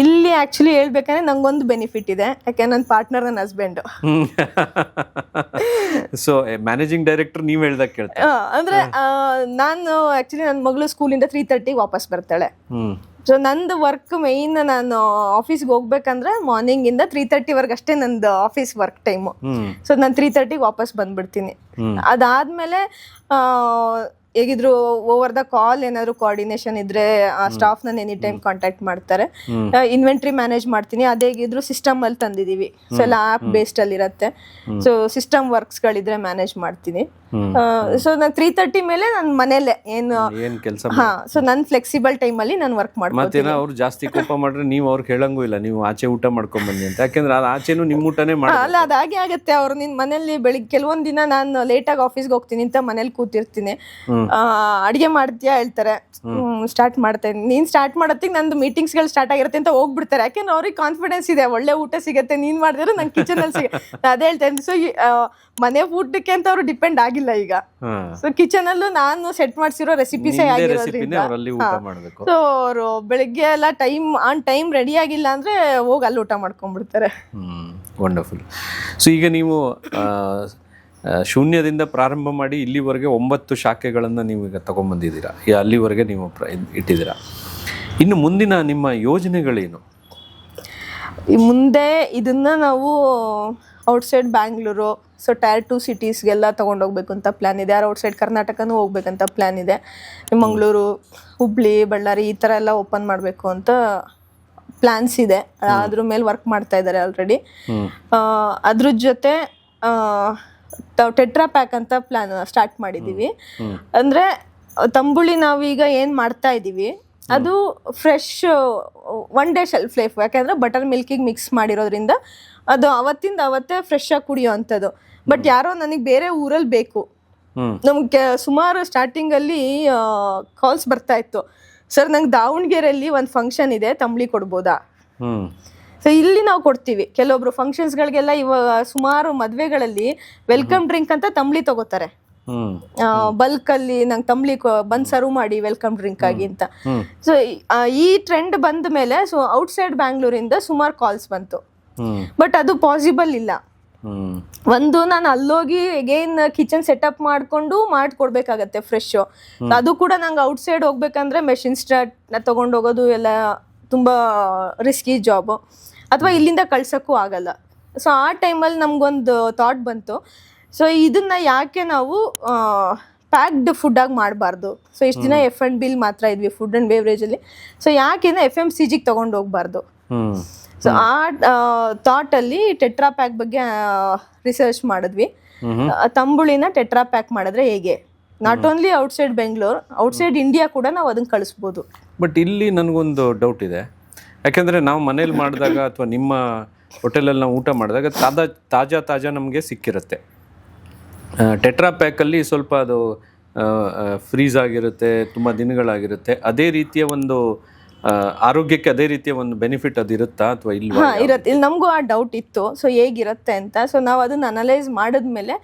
ಇಲ್ಲಿ ಆ್ಯಕ್ಚುಲಿ ಹೇಳ್ಬೇಕಂದ್ರೆ ನಂಗೊಂದು ಬೆನಿಫಿಟ್ ಇದೆ, ಯಾಕೆ ನನ್ನ ಪಾರ್ಟ್ನರ್ ನನ್ನ ಹಸ್ಬೆಂಡು. ಸೊ ಮ್ಯಾನೇಜಿಂಗ್ ಡೈರೆಕ್ಟರ್ ನೀವು ಹೇಳ್ದಾಗ ಕೇಳ್ತಾ ಅಂದರೆ ನಾನು ಆ್ಯಕ್ಚುಲಿ ನನ್ನ ಮಗಳು ಸ್ಕೂಲಿಂದ 3:30 ವಾಪಸ್ ಬರ್ತಾಳೆ. ಸೊ ನಂದು ವರ್ಕ್ ಮೇಯ್ನ್ ನಾನು ಆಫೀಸ್ಗೆ ಹೋಗ್ಬೇಕಂದ್ರೆ ಮಾರ್ನಿಂಗಿಂದ 3:30 ಅಷ್ಟೇ ನಂದು ಆಫೀಸ್ ವರ್ಕ್ ಟೈಮು. ಸೊ ನಾನು 3:30 ವಾಪಸ್ ಬಂದ್ಬಿಡ್ತೀನಿ. ಅದಾದ್ಮೇಲೆ ಹೇಗಿದ್ರು ಓವರ್ ದ ಕಾಲ್ ಏನಾದ್ರು ಕೋಆರ್ಡಿನೇಷನ್ ಇದ್ರೆ ಆ ಸ್ಟಾಫ್ ನಾನು ಎನಿ ಟೈಮ್ ಕಾಂಟ್ಯಾಕ್ಟ್ ಮಾಡ್ತಾರೆ. ಇನ್ವೆಂಟ್ರಿ ಮ್ಯಾನೇಜ್ ಮಾಡ್ತೀನಿ. ಅದೇ ಹೇಗಿದ್ರು ಸಿಸ್ಟಮ್ ಅಲ್ಲಿ ತಂದಿದೀವಿ, ಸೊ ಎಲ್ಲ ಆಪ್ ಬೇಸ್ಡ್ ಅಲ್ಲಿ ಇರತ್ತೆ. ಸೊ ಸಿಸ್ಟಮ್ ವರ್ಕ್ಸ್ ಗಳಿದ್ರೆ ಮ್ಯಾನೇಜ್ ಮಾಡ್ತೀನಿ. ಸೊ ನಾನು 3:30 ಮೇಲೆ ನನ್ನ ಮನೇಲೆ ಏನ್ ಕೆಲಸ ಸೊ ನನ್ನ ಫ್ಲೆಕ್ಸಿಬಲ್ ಟೈಮ್ ಅಲ್ಲಿ ನಾನು ವರ್ಕ್ ಮಾಡ್ತೀನಿ. ಮತ್ತೇನ ಅವ್ರು ಜಾಸ್ತಿ ಕೋಪ ಮಾಡ್ರೆ ನೀವು ಅವ್ರಿಗೆ ಹೇಳಂಗೂ ಇಲ್ಲ, ನೀವು ಆಚೆ ಊಟ ಮಾಡ್ಕೊಂಡ್ ಬನ್ನಿ ಅಂತ. ಯಾಕೆಂದ್ರೆ ಅದು ಆಚೆನೂ ನಿಮ್ ಊಟನೇ ಅಲ್ಲ, ಅದಾಗೆ ಆಗತ್ತೆ. ಅವ್ರು ನಿನ್ ಮನೇಲಿ ಬೆಳಿಗ್ಗೆ ಕೆಲವೊಂದ್ ದಿನ ನಾನು ಲೇಟ್ ಆಗಿ ಆಫೀಸ್ಗೆ ಹೋಗ್ತೀನಿ ಅಂತ ಮನೇಲಿ ಕೂತಿರ್ತೀನಿ. ಅಡಿಗೆ ಮಾಡ್ತೀಯಾ ಹೇಳ್ತಾರೆ, ಸ್ಟಾರ್ಟ್ ಮಾಡ್ತೇನೆ. ನೀನ್ ಸ್ಟಾರ್ಟ್ ಮಾಡತ್ತಿಗೆ ನಂದು ಮೀಟಿಂಗ್ಸ್ ಗಳು ಸ್ಟಾರ್ಟ್ ಆಗಿರುತ್ತೆ ಅಂತ ಹೋಗ್ಬಿಡ್ತಾರೆ. ಯಾಕೆಂದ್ರೆ ಅವ್ರಿಗೆ ಕಾನ್ಫಿಡೆನ್ಸ್ ಇದೆ, ಒಳ್ಳೆ ಊಟ ಸಿಗತ್ತೆ, ನೀನ್ ಮಾಡಿದ್ರೆ ನಂಗೆ ಕಿಚನ್ ಅಲ್ಲಿ ಅದೇ ಹೇಳ್ತೇನೆ. ಸೊ ಮನೆ ಊಟಕ್ಕೆ ಅಂತ ಅವ್ರು ಡಿಪೆಂಡ್ ಆಗಿಲ್ಲ ಈಗ. ಸೊ ಕಿಚನ್ ಅಲ್ಲೂ ನಾನು ಸೆಟ್ ಮಾಡ್ಸಿರೋ ರೆಸಿಪೀಸೇ ಆಗಿರೋದ್ರಿಂದ ಸೊ ಅವರು ಬೆಳಿಗ್ಗೆ ಎಲ್ಲ ಆನ್ ಟೈಮ್ ರೆಡಿ ಆಗಿಲ್ಲ ಅಂದ್ರೆ ಹೋಗಿ ಅಲ್ಲಿ ಊಟ ಮಾಡ್ಕೊಂಡ್ಬಿಡ್ತಾರೆ. ವಂಡರ್ಫುಲ್. ಸೊ ಈಗ ನೀವು ಶೂನ್ಯದಿಂದ ಪ್ರಾರಂಭ ಮಾಡಿ ಇಲ್ಲಿವರೆಗೆ 9 ಶಾಖೆಗಳನ್ನು ನೀವು ಈಗ ತಗೊಂಡ್ಬಂದಿದ್ದೀರಾ, ಅಲ್ಲಿವರೆಗೆ ನೀವು ಇಟ್ಟಿದ್ದೀರಾ. ಇನ್ನು ಮುಂದಿನ ನಿಮ್ಮ ಯೋಜನೆಗಳೇನು? ಮುಂದೆ ಇದನ್ನ ನಾವು ಔಟ್ಸೈಡ್ ಬ್ಯಾಂಗ್ಳೂರು, ಸೊ Tier 2 ಸಿಟೀಸ್ಗೆಲ್ಲ ತೊಗೊಂಡೋಗ್ಬೇಕು ಅಂತ ಪ್ಲ್ಯಾನ್ ಇದೆ. ಔಟ್ಸೈಡ್ ಕರ್ನಾಟಕನೂ ಹೋಗ್ಬೇಕಂತ ಪ್ಲ್ಯಾನ್ ಇದೆ. ಮಂಗಳೂರು, ಹುಬ್ಳಿ, ಬಳ್ಳಾರಿ ಈ ಥರ ಎಲ್ಲ ಓಪನ್ ಮಾಡಬೇಕು ಅಂತ ಪ್ಲ್ಯಾನ್ಸ್ ಇದೆ. ಅದ್ರ ಮೇಲೆ ವರ್ಕ್ ಮಾಡ್ತಾ ಇದ್ದಾರೆ ಆಲ್ರೆಡಿ. ಅದ್ರ ಜೊತೆ ಟೆಟ್ರಾ ಪ್ಯಾಕ್ ಅಂತ ಪ್ಲಾನ್ ಸ್ಟಾರ್ಟ್ ಮಾಡಿದ್ದೀವಿ. ಅಂದರೆ ತಂಬುಳಿ ನಾವೀಗ ಏನು ಮಾಡ್ತಾ ಇದ್ದೀವಿ ಅದು ಫ್ರೆಶ್ 1 day ಶೆಲ್ಫ್ ಲೈಫ್. ಯಾಕೆಂದರೆ ಬಟರ್ ಮಿಲ್ಕಿಗೆ ಮಿಕ್ಸ್ ಮಾಡಿರೋದ್ರಿಂದ ಅದು ಅವತ್ತಿಂದ ಅವತ್ತೇ ಫ್ರೆಶ್ ಆಗಿ ಕುಡಿಯೋ ಅಂಥದ್ದು. ಬಟ್ ಯಾರೋ ನನಗೆ ಬೇರೆ ಊರಲ್ಲಿ ಬೇಕು, ನಮ್ಗೆ ಸುಮಾರು ಸ್ಟಾರ್ಟಿಂಗಲ್ಲಿ ಕಾಲ್ಸ್ ಬರ್ತಾ ಇತ್ತು, ಸರ್ ನಂಗೆ ದಾವಣಗೆರೆಯಲ್ಲಿ ಒಂದು ಫಂಕ್ಷನ್ ಇದೆ, ತಂಬಳಿ ಕೊಡ್ಬೋದಾ? ಸೊ ಇಲ್ಲಿ ನಾವು ಕೊಡ್ತೀವಿ. ಕೆಲವೊಬ್ರು ಫಂಕ್ಷನ್ಸ್ಗಳಿಗೆಲ್ಲ ಇವಾಗ ಸುಮಾರು ಮದುವೆಗಳಲ್ಲಿ ವೆಲ್ಕಮ್ ಡ್ರಿಂಕ್ ಅಂತ ತಂಬಳಿ ತಗೋತಾರೆ. ಬಲ್ಕ್ ಅಲ್ಲಿ ನಂಗೆ ತಂಬಳಿ ಬಂದ್ ಸರ್ವ್ ಮಾಡಿ ವೆಲ್ಕಮ್ ಡ್ರಿಂಕ್ ಆಗಿ ಅಂತ. ಸೊ ಈ ಟ್ರೆಂಡ್ ಬಂದ ಮೇಲೆ ಸೊ ಔಟ್ಸೈಡ್ ಬ್ಯಾಂಗ್ಳೂರಿಂದ ಸುಮಾರು ಕಾಲ್ಸ್ ಬಂತು. ಬಟ್ ಅದು ಪಾಸಿಬಲ್ ಇಲ್ಲ. ಒಂದು ನಾನು ಅಲ್ಲೋಗಿ ಅಗೇನ್ ಕಿಚನ್ ಸೆಟಪ್ ಮಾಡ್ಕೊಂಡು ಮಾಡ್ಕೊಡ್ಬೇಕಾಗತ್ತೆ ಫ್ರೆಶ್. ಅದು ಕೂಡ ನಂಗೆ ಔಟ್ಸೈಡ್ ಹೋಗ್ಬೇಕಂದ್ರೆ ಮೆಷಿನ್ ಸ್ಟಾರ್ಟ್ ತಗೊಂಡು ಹೋಗೋದು ಎಲ್ಲ ತುಂಬಾ ರಿಸ್ಕಿ ಜಾಬ್, ಅಥವಾ ಇಲ್ಲಿಂದ ಕಳ್ಸೋಕ್ಕೂ ಆಗಲ್ಲ. ಸೊ ಆ ಟೈಮಲ್ಲಿ ನಮ್ಗೊಂದು ಥಾಟ್ ಬಂತು, ಸೊ ಇದನ್ನ ಯಾಕೆ ನಾವು ಪ್ಯಾಕ್ಡ್ ಫುಡ್ಡಾಗಿ ಮಾಡಬಾರ್ದು. ಸೊ ಇಷ್ಟು ದಿನ F&B ಮಾತ್ರ ಇದ್ವಿ, ಫುಡ್ ಆ್ಯಂಡ್ ಬೇವ್ರೇಜಲ್ಲಿ. ಸೊ ಯಾಕೆಂದ್ರೆ FMCGಗೆ ತೊಗೊಂಡು ಹೋಗ್ಬಾರ್ದು. ಸೊ ಆ ಥಾಟಲ್ಲಿ ಟೆಟ್ರಾ ಪ್ಯಾಕ್ ಬಗ್ಗೆ ರಿಸರ್ಚ್ ಮಾಡಿದ್ವಿ. ತಂಬುಳಿನ ಟೆಟ್ರಾ ಪ್ಯಾಕ್ ಮಾಡಿದ್ರೆ ಹೇಗೆ, not only outside Bengaluru, outside India ಕೂಡ ನಾವು ಅದನ್ನು ಕಳಿಸ್ಬೋದು. ಬಟ್ ಇಲ್ಲಿ ನನಗೊಂದು ಡೌಟ್ ಇದೆ. ಯಾಕೆಂದರೆ ನಾವು ಮನೇಲಿ ಮಾಡಿದಾಗ ಅಥವಾ ನಿಮ್ಮ ಹೋಟೆಲಲ್ಲಿ ನಾವು ಊಟ ಮಾಡಿದಾಗ ತಾಜಾ ನಮಗೆ ಸಿಕ್ಕಿರುತ್ತೆ. ಟೆಟ್ರಾ ಪ್ಯಾಕಲ್ಲಿ ಸ್ವಲ್ಪ ಅದು ಫ್ರೀಸ್ ಆಗಿರುತ್ತೆ, ತುಂಬ ದಿನಗಳಾಗಿರುತ್ತೆ. ಅದೇ ರೀತಿಯ ಒಂದು ಆರೋಗ್ಯಕ್ಕೆ ಅದೇ ರೀತಿಯ ಒಂದು ಬೆನಿಫಿಟ್ ಅದು ಇರುತ್ತಾ ಅಥವಾ ಇಲ್ಲ? ಇರುತ್ತೆ. ಇಲ್ಲಿ ನಮಗೂ ಆ ಡೌಟ್ ಇತ್ತು, ಸೊ ಹೇಗಿರುತ್ತೆ ಅಂತ. ಸೊ ನಾವು ಅದನ್ನು ಅನಲೈಸ್ ಮಾಡಿದ್ಮೇಲೆ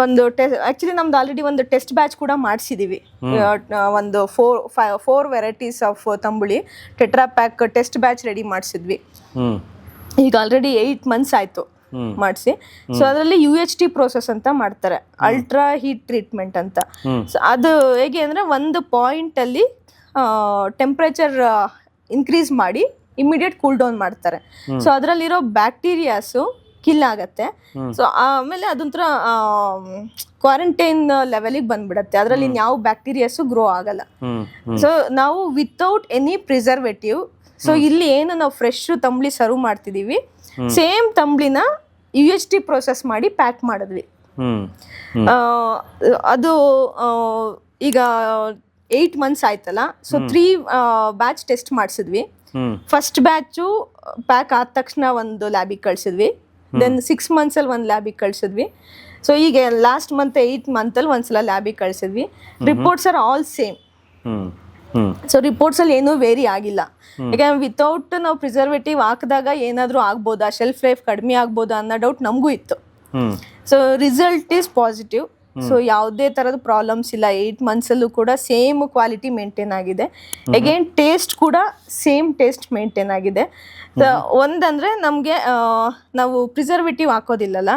ಒಂದು ಆ್ಯಕ್ಚುಲಿ ನಮ್ದು ಆಲ್ರೆಡಿ ಒಂದು ಟೆಸ್ಟ್ ಬ್ಯಾಚ್ ಕೂಡ ಮಾಡಿಸಿದ್ದೀವಿ. ಒಂದು 4 varieties of tambuli Tetra Pak test batch ready ಮಾಡಿಸಿದ್ವಿ. ಈಗ ಆಲ್ರೆಡಿ 8 months ಆಯಿತು ಮಾಡಿಸಿ. ಸೊ ಅದರಲ್ಲಿ UHT ಪ್ರೋಸೆಸ್ ಅಂತ ಮಾಡ್ತಾರೆ, ಅಲ್ಟ್ರಾ ಹೀಟ್ ಟ್ರೀಟ್ಮೆಂಟ್ ಅಂತ. ಸೊ ಅದು ಹೇಗೆ ಅಂದರೆ ಒಂದು ಪಾಯಿಂಟಲ್ಲಿ ಟೆಂಪ್ರೇಚರ್ ಇನ್ಕ್ರೀಸ್ ಮಾಡಿ ಇಮಿಡಿಯೇಟ್ ಕೂಲ್ ಡೌನ್ ಮಾಡ್ತಾರೆ. ಸೊ ಅದರಲ್ಲಿರೋ ಬ್ಯಾಕ್ಟೀರಿಯಾಸು ಕಿಲ್ ಆಗತ್ತೆ. ಸೊ ಆಮೇಲೆ ಅದೊಂಥರ ಕ್ವಾರಂಟೈನ್ ಲೆವೆಲಿಗೆ ಬಂದ್ಬಿಡತ್ತೆ, ಅದರಲ್ಲಿ ಯಾವ ಬ್ಯಾಕ್ಟೀರಿಯಾಸು ಗ್ರೋ ಆಗಲ್ಲ. ಸೊ ನಾವು ವಿತೌಟ್ ಎನಿ ಪ್ರಿಸರ್ವೇಟಿವ್, ಸೊ ಇಲ್ಲಿ ಏನು ನಾವು ಫ್ರೆಶ್ ತಂಬಳಿ ಸರ್ವ್ ಮಾಡ್ತಿದೀವಿ, ಸೇಮ್ ತಂಬಳಿನ UHT ಪ್ರೋಸೆಸ್ ಮಾಡಿ ಪ್ಯಾಕ್ ಮಾಡಿದ್ವಿ. ಅದು ಈಗ 8 months ಆಯ್ತಲ್ಲ. ಸೊ 3 ಬ್ಯಾಚ್ ಟೆಸ್ಟ್ ಮಾಡಿಸಿದ್ವಿ. ಫಸ್ಟ್ ಬ್ಯಾಚು ಪ್ಯಾಕ್ ಆದ ತಕ್ಷಣ ಒಂದು ಲ್ಯಾಬಿಗೆ ಕಳಿಸಿದ್ವಿ. ದೆನ್ 6 months ಅಲ್ಲಿ ಒಂದು ಲ್ಯಾಬಿಗೆ ಕಳಿಸಿದ್ವಿ. ಸೊ ಈಗ ಲಾಸ್ಟ್ ಮಂತ್ 8 month ಅಲ್ಲಿ ಒಂದ್ಸಲ ಲ್ಯಾಬಿಗೆ ಕಳಿಸಿದ್ವಿ. Reports are all same. So reports ಅಲ್ಲಿ ಏನೂ ವೇರಿ ಆಗಿಲ್ಲ. ಯಾಕಂದ್ರೆ ವಿತೌಟ್ ನಾವು ಪ್ರಿಸರ್ವೇಟಿವ್ ಹಾಕಿದಾಗ ಏನಾದರೂ ಆಗ್ಬೋದಾ, ಶೆಲ್ಫ್ ಲೈಫ್ ಕಡಿಮೆ ಆಗ್ಬೋದಾ ಅನ್ನೋ ಡೌಟ್ ನಮಗೂ ಇತ್ತು. So result is positive. So ಯಾವುದೇ ಥರದ ಪ್ರಾಬ್ಲಮ್ಸ್ ಇಲ್ಲ. 8 months ಅಲ್ಲೂ ಕೂಡ ಸೇಮ್ ಕ್ವಾಲಿಟಿ ಮೇಂಟೈನ್ ಆಗಿದೆ. ಅಗೇನ್ ಟೇಸ್ಟ್ ಕೂಡ ಸೇಮ್ ಟೇಸ್ಟ್ ಮೇಂಟೈನ್ ಆಗಿದೆ. ಒಂದಂದರೆ ನಮಗೆ ನಾವು ಪ್ರಿಸರ್ವೇಟಿವ್ ಹಾಕೋದಿಲ್ಲಲ್ಲ,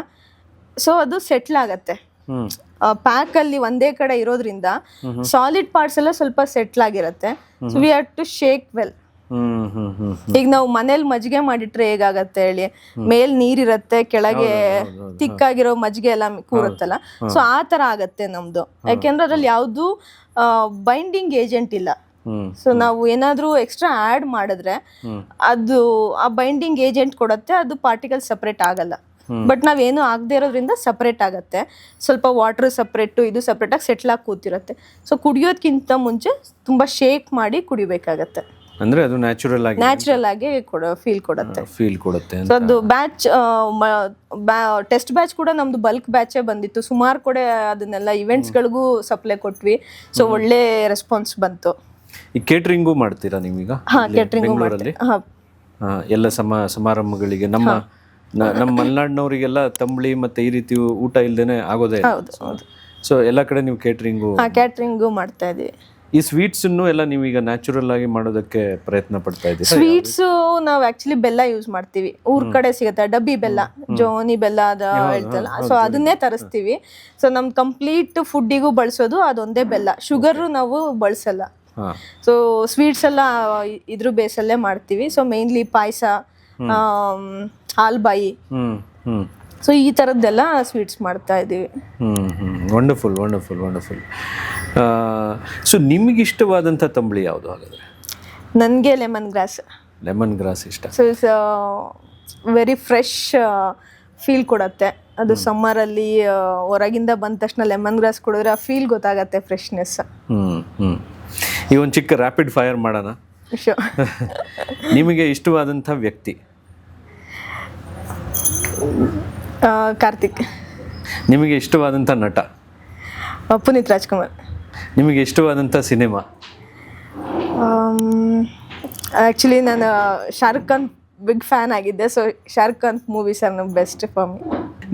ಸೊ ಅದು ಸೆಟ್ಲ್ ಆಗತ್ತೆ. ಪ್ಯಾಕಲ್ಲಿ ಒಂದೇ ಕಡೆ ಇರೋದ್ರಿಂದ ಸಾಲಿಡ್ ಪಾರ್ಟ್ಸ್ ಎಲ್ಲ ಸ್ವಲ್ಪ ಸೆಟ್ಲ್ ಆಗಿರುತ್ತೆ. So we have to shake well. ಈಗ ನಾವು ಮನೇಲಿ ಮಜ್ಜಿಗೆ ಮಾಡಿಟ್ರೆ ಹೇಗಾಗತ್ತೆ ಹೇಳಿ, ಮೇಲ್ ನೀರಿರತ್ತೆ, ಕೆಳಗೆ ತಿಕ್ಕಾಗಿರೋ ಮಜ್ಜಿಗೆ ಎಲ್ಲ ಕೂರುತ್ತಲ್ಲ, ಸೊ ಆ ತರ ಆಗತ್ತೆ ನಮ್ದು. ಯಾಕೆಂದ್ರೆ ಅದ್ರಲ್ಲಿ ಯಾವ್ದು ಬೈಂಡಿಂಗ್ ಏಜೆಂಟ್ ಇಲ್ಲ. ಸೊ ನಾವು ಏನಾದ್ರೂ ಎಕ್ಸ್ಟ್ರಾ ಆಡ್ ಮಾಡಿದ್ರೆ ಅದು ಆ ಬೈಂಡಿಂಗ್ ಏಜೆಂಟ್ ಕೊಡುತ್ತೆ, ಅದು ಪಾರ್ಟಿಕಲ್ ಸಪರೇಟ್ ಆಗಲ್ಲ. ಬಟ್ ನಾವೇನು ಆಗದೆ ಇರೋದ್ರಿಂದ ಸಪರೇಟ್ ಆಗತ್ತೆ. ಸ್ವಲ್ಪ ವಾಟರ್ ಸಪ್ರೇಟು, ಇದು ಸಪ್ರೇಟ್ ಆಗಿ ಸೆಟ್ಲ್ ಆಗಿ ಕೂತಿರುತ್ತೆ. ಸೊ ಕುಡಿಯೋದಕ್ಕಿಂತ ಮುಂಚೆ ತುಂಬಾ ಶೇಕ್ ಮಾಡಿ ಕುಡಿಬೇಕಾಗತ್ತೆ. ಅಂದ್ರೆ ಅದು ನ್ಯಾಚುರಲ್ ಆಗಿ ಫೀಲ್ ಕೊಡುತ್ತೆ. ಅಂತ. ಸೊ ಅದು ಬ್ಯಾಚ್ ಟೆಸ್ಟ್ ಬ್ಯಾಚ್ ಕೂಡ ನಮ್ದು ಬಲ್ಕ್ ಬ್ಯಾಚೇ ಬಂದಿತ್ತು. ಸುಮಾರು ಕಡೆ ಅದನ್ನೆಲ್ಲ ಇವೆಂಟ್ಸ್ಗಳಿಗೂ ಸಪ್ಲೈ ಕೊಟ್ವಿ. ಸೊ ಒಳ್ಳೆ ರೆಸ್ಪಾನ್ಸ್ ಬಂತು. ಈ ಕೇಟರಿಂಗು ಮಾಡ್ತೀರಾ ನೀವೀಗ? ಬೆಂಗಳೂರಲ್ಲಿ ಎಲ್ಲ ಸಮಾರಂಭಗಳಿಗೆ ನಮ್ಮ ಮಲೆನಾಡಿನವರಿಗೆಲ್ಲ ತಂಬಳಿ ಮತ್ತೆ ಈ ರೀತಿ ಊಟ ಇಲ್ದೇನೆ ಆಗೋದೇ. ಸೊ ಎಲ್ಲ ಕಡೆ ನೀವು ಕ್ಯಾಟ್ರಿಂಗು ಮಾಡ್ತಾ ಇದೀವಿ. ಈ ಸ್ವೀಟ್ಸ್ ಎಲ್ಲ ನೀವೀಗ ನ್ಯಾಚುರಲ್ ಆಗಿ ಮಾಡೋದಕ್ಕೆ ಪ್ರಯತ್ನ ಪಡ್ತಾ ಇದ್ದೀವಿ. ಸ್ವೀಟ್ಸ್ ನಾವು ಆಕ್ಚುಲಿ ಬೆಲ್ಲ ಯೂಸ್ ಮಾಡ್ತೀವಿ. ಊರ್ ಕಡೆ ಸಿಗುತ್ತೆ ಡಬ್ಬಿ ಬೆಲ್ಲ, ಜೋನಿ ಬೆಲ್ಲ ಅದ ಹೇಳ್ತಲ್ಲ, ಸೊ ಅದನ್ನೇ ತರಿಸ್ತೀವಿ. ಸೊ ನಮ್ ಕಂಪ್ಲೀಟ್ ಫುಡ್ಡಿಗೂ ಬಳಸೋದು ಅದೊಂದೇ ಬೆಲ್ಲ. ಶುಗರ್ ನಾವು ಬಳಸಲ್ಲ. ಸೊ ಸ್ವೀಟ್ಸ್ ಎಲ್ಲ ಇದ್ರ ಬೇಸಲ್ಲೇ ಮಾಡ್ತೀವಿ. ಸೊ ಮೇನ್ಲಿ ಪಾಯಸ, ಹಾಲ್ಬಾಯಿ, ಸೊ ಈ ತರದ್ದೆಲ್ಲ ಸ್ವೀಟ್ಸ್ ಮಾಡ್ತಾ ಇದೀವಿ. ವಂಡರ್ಫುಲ್. ಸೊ ನಿಮಗೆ ಇಷ್ಟವಾದಂಥ ತಂಬಳಿ ಯಾವುದು ಹಾಗಾದ್ರೆ? ನನಗೆ ಲೆಮನ್ ಗ್ರಾಸ್ ಇಷ್ಟ. So it's very fresh feel ಕೊಡುತ್ತೆ. ಅದು ಸಮ್ಮರಲ್ಲಿ ಹೊರಗಿಂದ ಬಂದ ತಕ್ಷಣ ಲೆಮನ್ ಗ್ರಾಸ್ ಕುಡಿದ್ರೆ ಆ ಫೀಲ್ ಗೊತ್ತಾಗತ್ತೆ, ಫ್ರೆಶ್ನೆಸ್. ಈಗ ಒಂದು ಚಿಕ್ಕ ರ್ಯಾಪಿಡ್ ಫೈರ್ ಮಾಡೋಣ. ನಿಮಗೆ ಇಷ್ಟವಾದಂಥ ವ್ಯಕ್ತಿ? ಕಾರ್ತಿಕ್. ನಿಮಗೆ ಇಷ್ಟವಾದಂಥ ನಟ? ಪುನೀತ್ ರಾಜ್ಕುಮಾರ್. ನಿಮಗೆ ಇಷ್ಟವಾದಂಥ ಸಿನಿಮಾ? ಆ್ಯಕ್ಚುಲಿ ನಾನು ಶಾರುಖ್ ಖಾನ್ ಬಿಗ್ ಫ್ಯಾನ್ ಆಗಿದ್ದೆ. So Shahrukh Khan movies are best for me.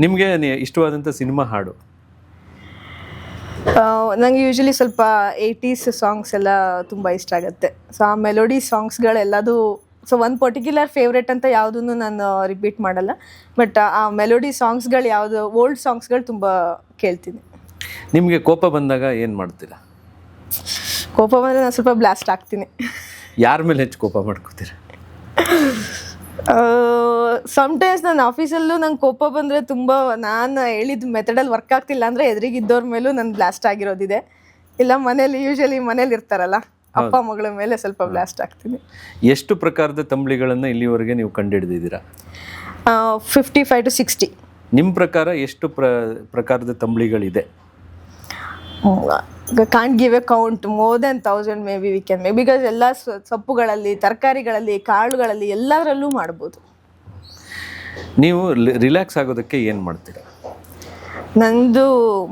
ನಿಮಗೆ ಇಷ್ಟವಾದಂಥ ಸಿನಿಮಾ ಹಾಡು? ನಂಗೆ ಯೂಶಲಿ ಸ್ವಲ್ಪ 80s ಸಾಂಗ್ಸ್ ಎಲ್ಲ ತುಂಬ ಇಷ್ಟ ಆಗುತ್ತೆ. ಸೊ ಆ ಮೆಲೋಡಿ ಸಾಂಗ್ಸ್ಗಳೆಲ್ಲದು, ಸೊ ಒಂದು ಪರ್ಟಿಕ್ಯುಲರ್ ಫೇವ್ರೇಟ್ ಅಂತ ಯಾವುದನ್ನು ನಾನು ರಿಪೀಟ್ ಮಾಡಲ್ಲ. ಬಟ್ ಆ ಮೆಲೋಡಿ ಸಾಂಗ್ಸ್ಗಳು ಯಾವುದು, ಓಲ್ಡ್ ಸಾಂಗ್ಸ್ಗಳು ತುಂಬ ಕೇಳ್ತೀನಿ. ನಿಮಗೆ ಕೋಪ ಬಂದಾಗ ಏನು ಮಾಡ್ತೀರಾ? ಕೋಪ ಬಂದರೆ ನಾನು ಸ್ವಲ್ಪ ಬ್ಲಾಸ್ಟ್ ಆಗ್ತೀನಿ. ಯಾರ ಮೇಲೆ ಹೆಚ್ಚು ಕೋಪ ಮಾಡ್ಕೋತೀರಾ? ಸಮ್ಟೈಮ್ಸ್ ನನ್ನ ಆಫೀಸಲ್ಲೂ ನಂಗೆ ಕೋಪ ಬಂದರೆ ತುಂಬ, ನಾನು ಹೇಳಿದ ಮೆಥಡಲ್ಲಿ ವರ್ಕ್ ಆಗ್ತಿಲ್ಲ ಅಂದರೆ ಎದುರಿಗಿದ್ದವ್ರ ಮೇಲೂ ನಾನು ಬ್ಲಾಸ್ಟ್ ಆಗಿರೋದಿದೆ. ಇಲ್ಲ ಯೂಶಲಿ ಮನೇಲಿ ಇರ್ತಾರಲ್ಲ ಅಪ್ಪ ಮಗಳ ಮೇಲೆ ಸ್ವಲ್ಪ ಬ್ಲಾಸ್ಟ್ ಆಗ್ತೀನಿ. ಎಷ್ಟು ಪ್ರಕಾರದ ತಂಬಳಿಗಳನ್ನು ಇಲ್ಲಿವರೆಗೆ ನೀವು ಕಂಡುಹಿಡಿದಿದ್ದೀರಾ? 55 to 60. ನಿಮ್ಮ ಪ್ರಕಾರ ಎಷ್ಟು ಪ್ರಕಾರದ ತಂಬಳಿಗಳಿದೆ? Can't give a count. More than 1000 maybe we can make, because ಎಲ್ಲ ಸೊಪ್ಪುಗಳಲ್ಲಿ, ತರಕಾರಿಗಳಲ್ಲಿ, ಕಾಳುಗಳಲ್ಲಿ ಎಲ್ಲದರಲ್ಲೂ ಮಾಡ್ಬೋದು. ನೀವು ರಿಲ್ಯಾಕ್ಸ್ ಆಗೋದಕ್ಕೆ ಏನು ಮಾಡ್ತೀರಾ? ನಂದು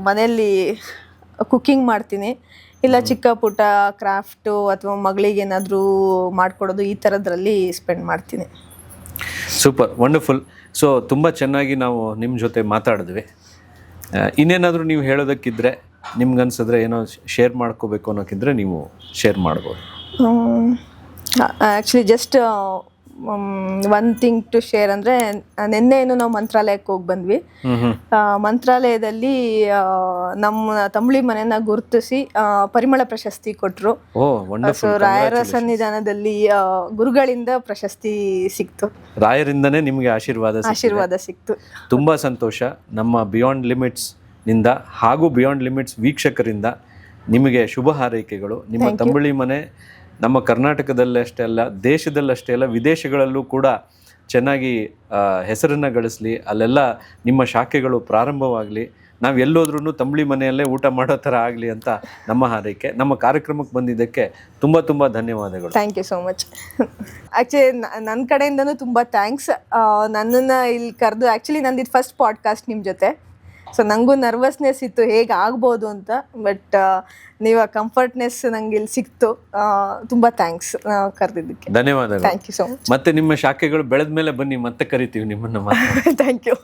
ಮನೆಯಲ್ಲಿ ಕುಕ್ಕಿಂಗ್ ಮಾಡ್ತೀನಿ, ಇಲ್ಲ ಚಿಕ್ಕ ಪುಟ್ಟ ಕ್ರಾಫ್ಟು ಅಥವಾ ಮಗಳಿಗೆ ಏನಾದರೂ ಮಾಡಿಕೊಡೋದು, ಈ ಥರದ್ರಲ್ಲಿ ಸ್ಪೆಂಡ್ ಮಾಡ್ತೀನಿ. Super, wonderful. ಸೊ ತುಂಬ ಚೆನ್ನಾಗಿ ನಾವು ನಿಮ್ಮ ಜೊತೆ ಮಾತಾಡಿದ್ವಿ. ಇನ್ನೇನಾದರೂ ನೀವು ಹೇಳೋದಕ್ಕಿದ್ರೆ, ನಿಮ್ಗನ್ಸಿದ್ರೆ ಏನೋ ಶೇರ್ ಮಾಡ್ಕೋಬೇಕು ಅನ್ನೋಕ್ಕಿದ್ರೆ ನೀವು ಶೇರ್ ಮಾಡ್ಬೋದು. Actually just one thing to share ಅಂದರೆ, ನಿನ್ನೆ ಏನು ನಾವು ಮಂತ್ರಾಲಯಕ್ಕೆ ಹೋಗಿ ಬಂದ್ವಿ. ಮಂತ್ರಾಲಯದಲ್ಲಿ ನಮ್ಮ ತಂಬಳಿ ಮನೆಯನ್ನ ಗುರುತಿಸಿ ಪರಿಮಳ ಪ್ರಶಸ್ತಿ ಕೊಟ್ಟರು. ಸೊ ರಾಯರ ಸನ್ನಿಧಾನದಲ್ಲಿ ಗುರುಗಳಿಂದ ಪ್ರಶಸ್ತಿ ಸಿಕ್ತು. ರಾಯರಿಂದನೇ ನಿಮಗೆ ಆಶೀರ್ವಾದ ಸಿಕ್ತು. ತುಂಬ ಸಂತೋಷ. ನಮ್ಮ ಬಿಯಾಂಡ್ ಲಿಮಿಟ್ಸ್ ನಿಂದ ಹಾಗೂ ಬಿಯಾಂಡ್ ಲಿಮಿಟ್ಸ್ ವೀಕ್ಷಕರಿಂದ ನಿಮಗೆ ಶುಭ ಹಾರೈಕೆಗಳು. ನಿಮ್ಮ ತಂಬಳಿ ಮನೆ ನಮ್ಮ ಕರ್ನಾಟಕದಲ್ಲಷ್ಟೇ ಅಲ್ಲ, ದೇಶದಲ್ಲಷ್ಟೇ ಅಲ್ಲ, ವಿದೇಶಗಳಲ್ಲೂ ಕೂಡ ಚೆನ್ನಾಗಿ ಹೆಸರನ್ನು ಗಳಿಸಲಿ. ಅಲ್ಲೆಲ್ಲ ನಿಮ್ಮ ಶಾಖೆಗಳು ಪ್ರಾರಂಭವಾಗಲಿ. ನಾವು ಎಲ್ಲೋದ್ರೂ ತಂಬಳಿ ಮನೆಯಲ್ಲೇ ಊಟ ಮಾಡೋ ಥರ ಆಗಲಿ ಅಂತ ನಮ್ಮ ಹಾರೈಕೆ. ನಮ್ಮ ಕಾರ್ಯಕ್ರಮಕ್ಕೆ ಬಂದಿದ್ದಕ್ಕೆ ತುಂಬ ತುಂಬ ಧನ್ಯವಾದಗಳು. Thank you so much. Actually ನನ್ನ ಕಡೆಯಿಂದನೂ ತುಂಬ ಥ್ಯಾಂಕ್ಸ್. ನನ್ನನ್ನು ಇಲ್ಲಿ ಕರೆದು, ಆ್ಯಕ್ಚುಲಿ ನಂದಿದ್ದು ಫಸ್ಟ್ ಪಾಡ್ಕಾಸ್ಟ್ ನಿಮ್ಮ ಜೊತೆ. ಸೊ ನನಗೂ ನರ್ವಸ್ನೆಸ್ ಇತ್ತು ಹೇಗೆ ಆಗ್ಬೋದು ಅಂತ, ಬಟ್ ನೀವು ಆ ಕಂಫರ್ಟ್ನೆಸ್ ನಂಗೆ ಇಲ್ಲಿ ಸಿಕ್ತು. ತುಂಬ ಥ್ಯಾಂಕ್ಸ್ ಕರೆದಿದ್ದಕ್ಕೆ. ಧನ್ಯವಾದಗಳು. Thank you so much. ಮತ್ತೆ ನಿಮ್ಮ ಶಾಖೆಗಳು ಬೆಳೆದ ಮೇಲೆ ಬನ್ನಿ, ಮತ್ತೆ ಕರಿತೀವಿ ನಿಮ್ಮನ್ನು. Thank you.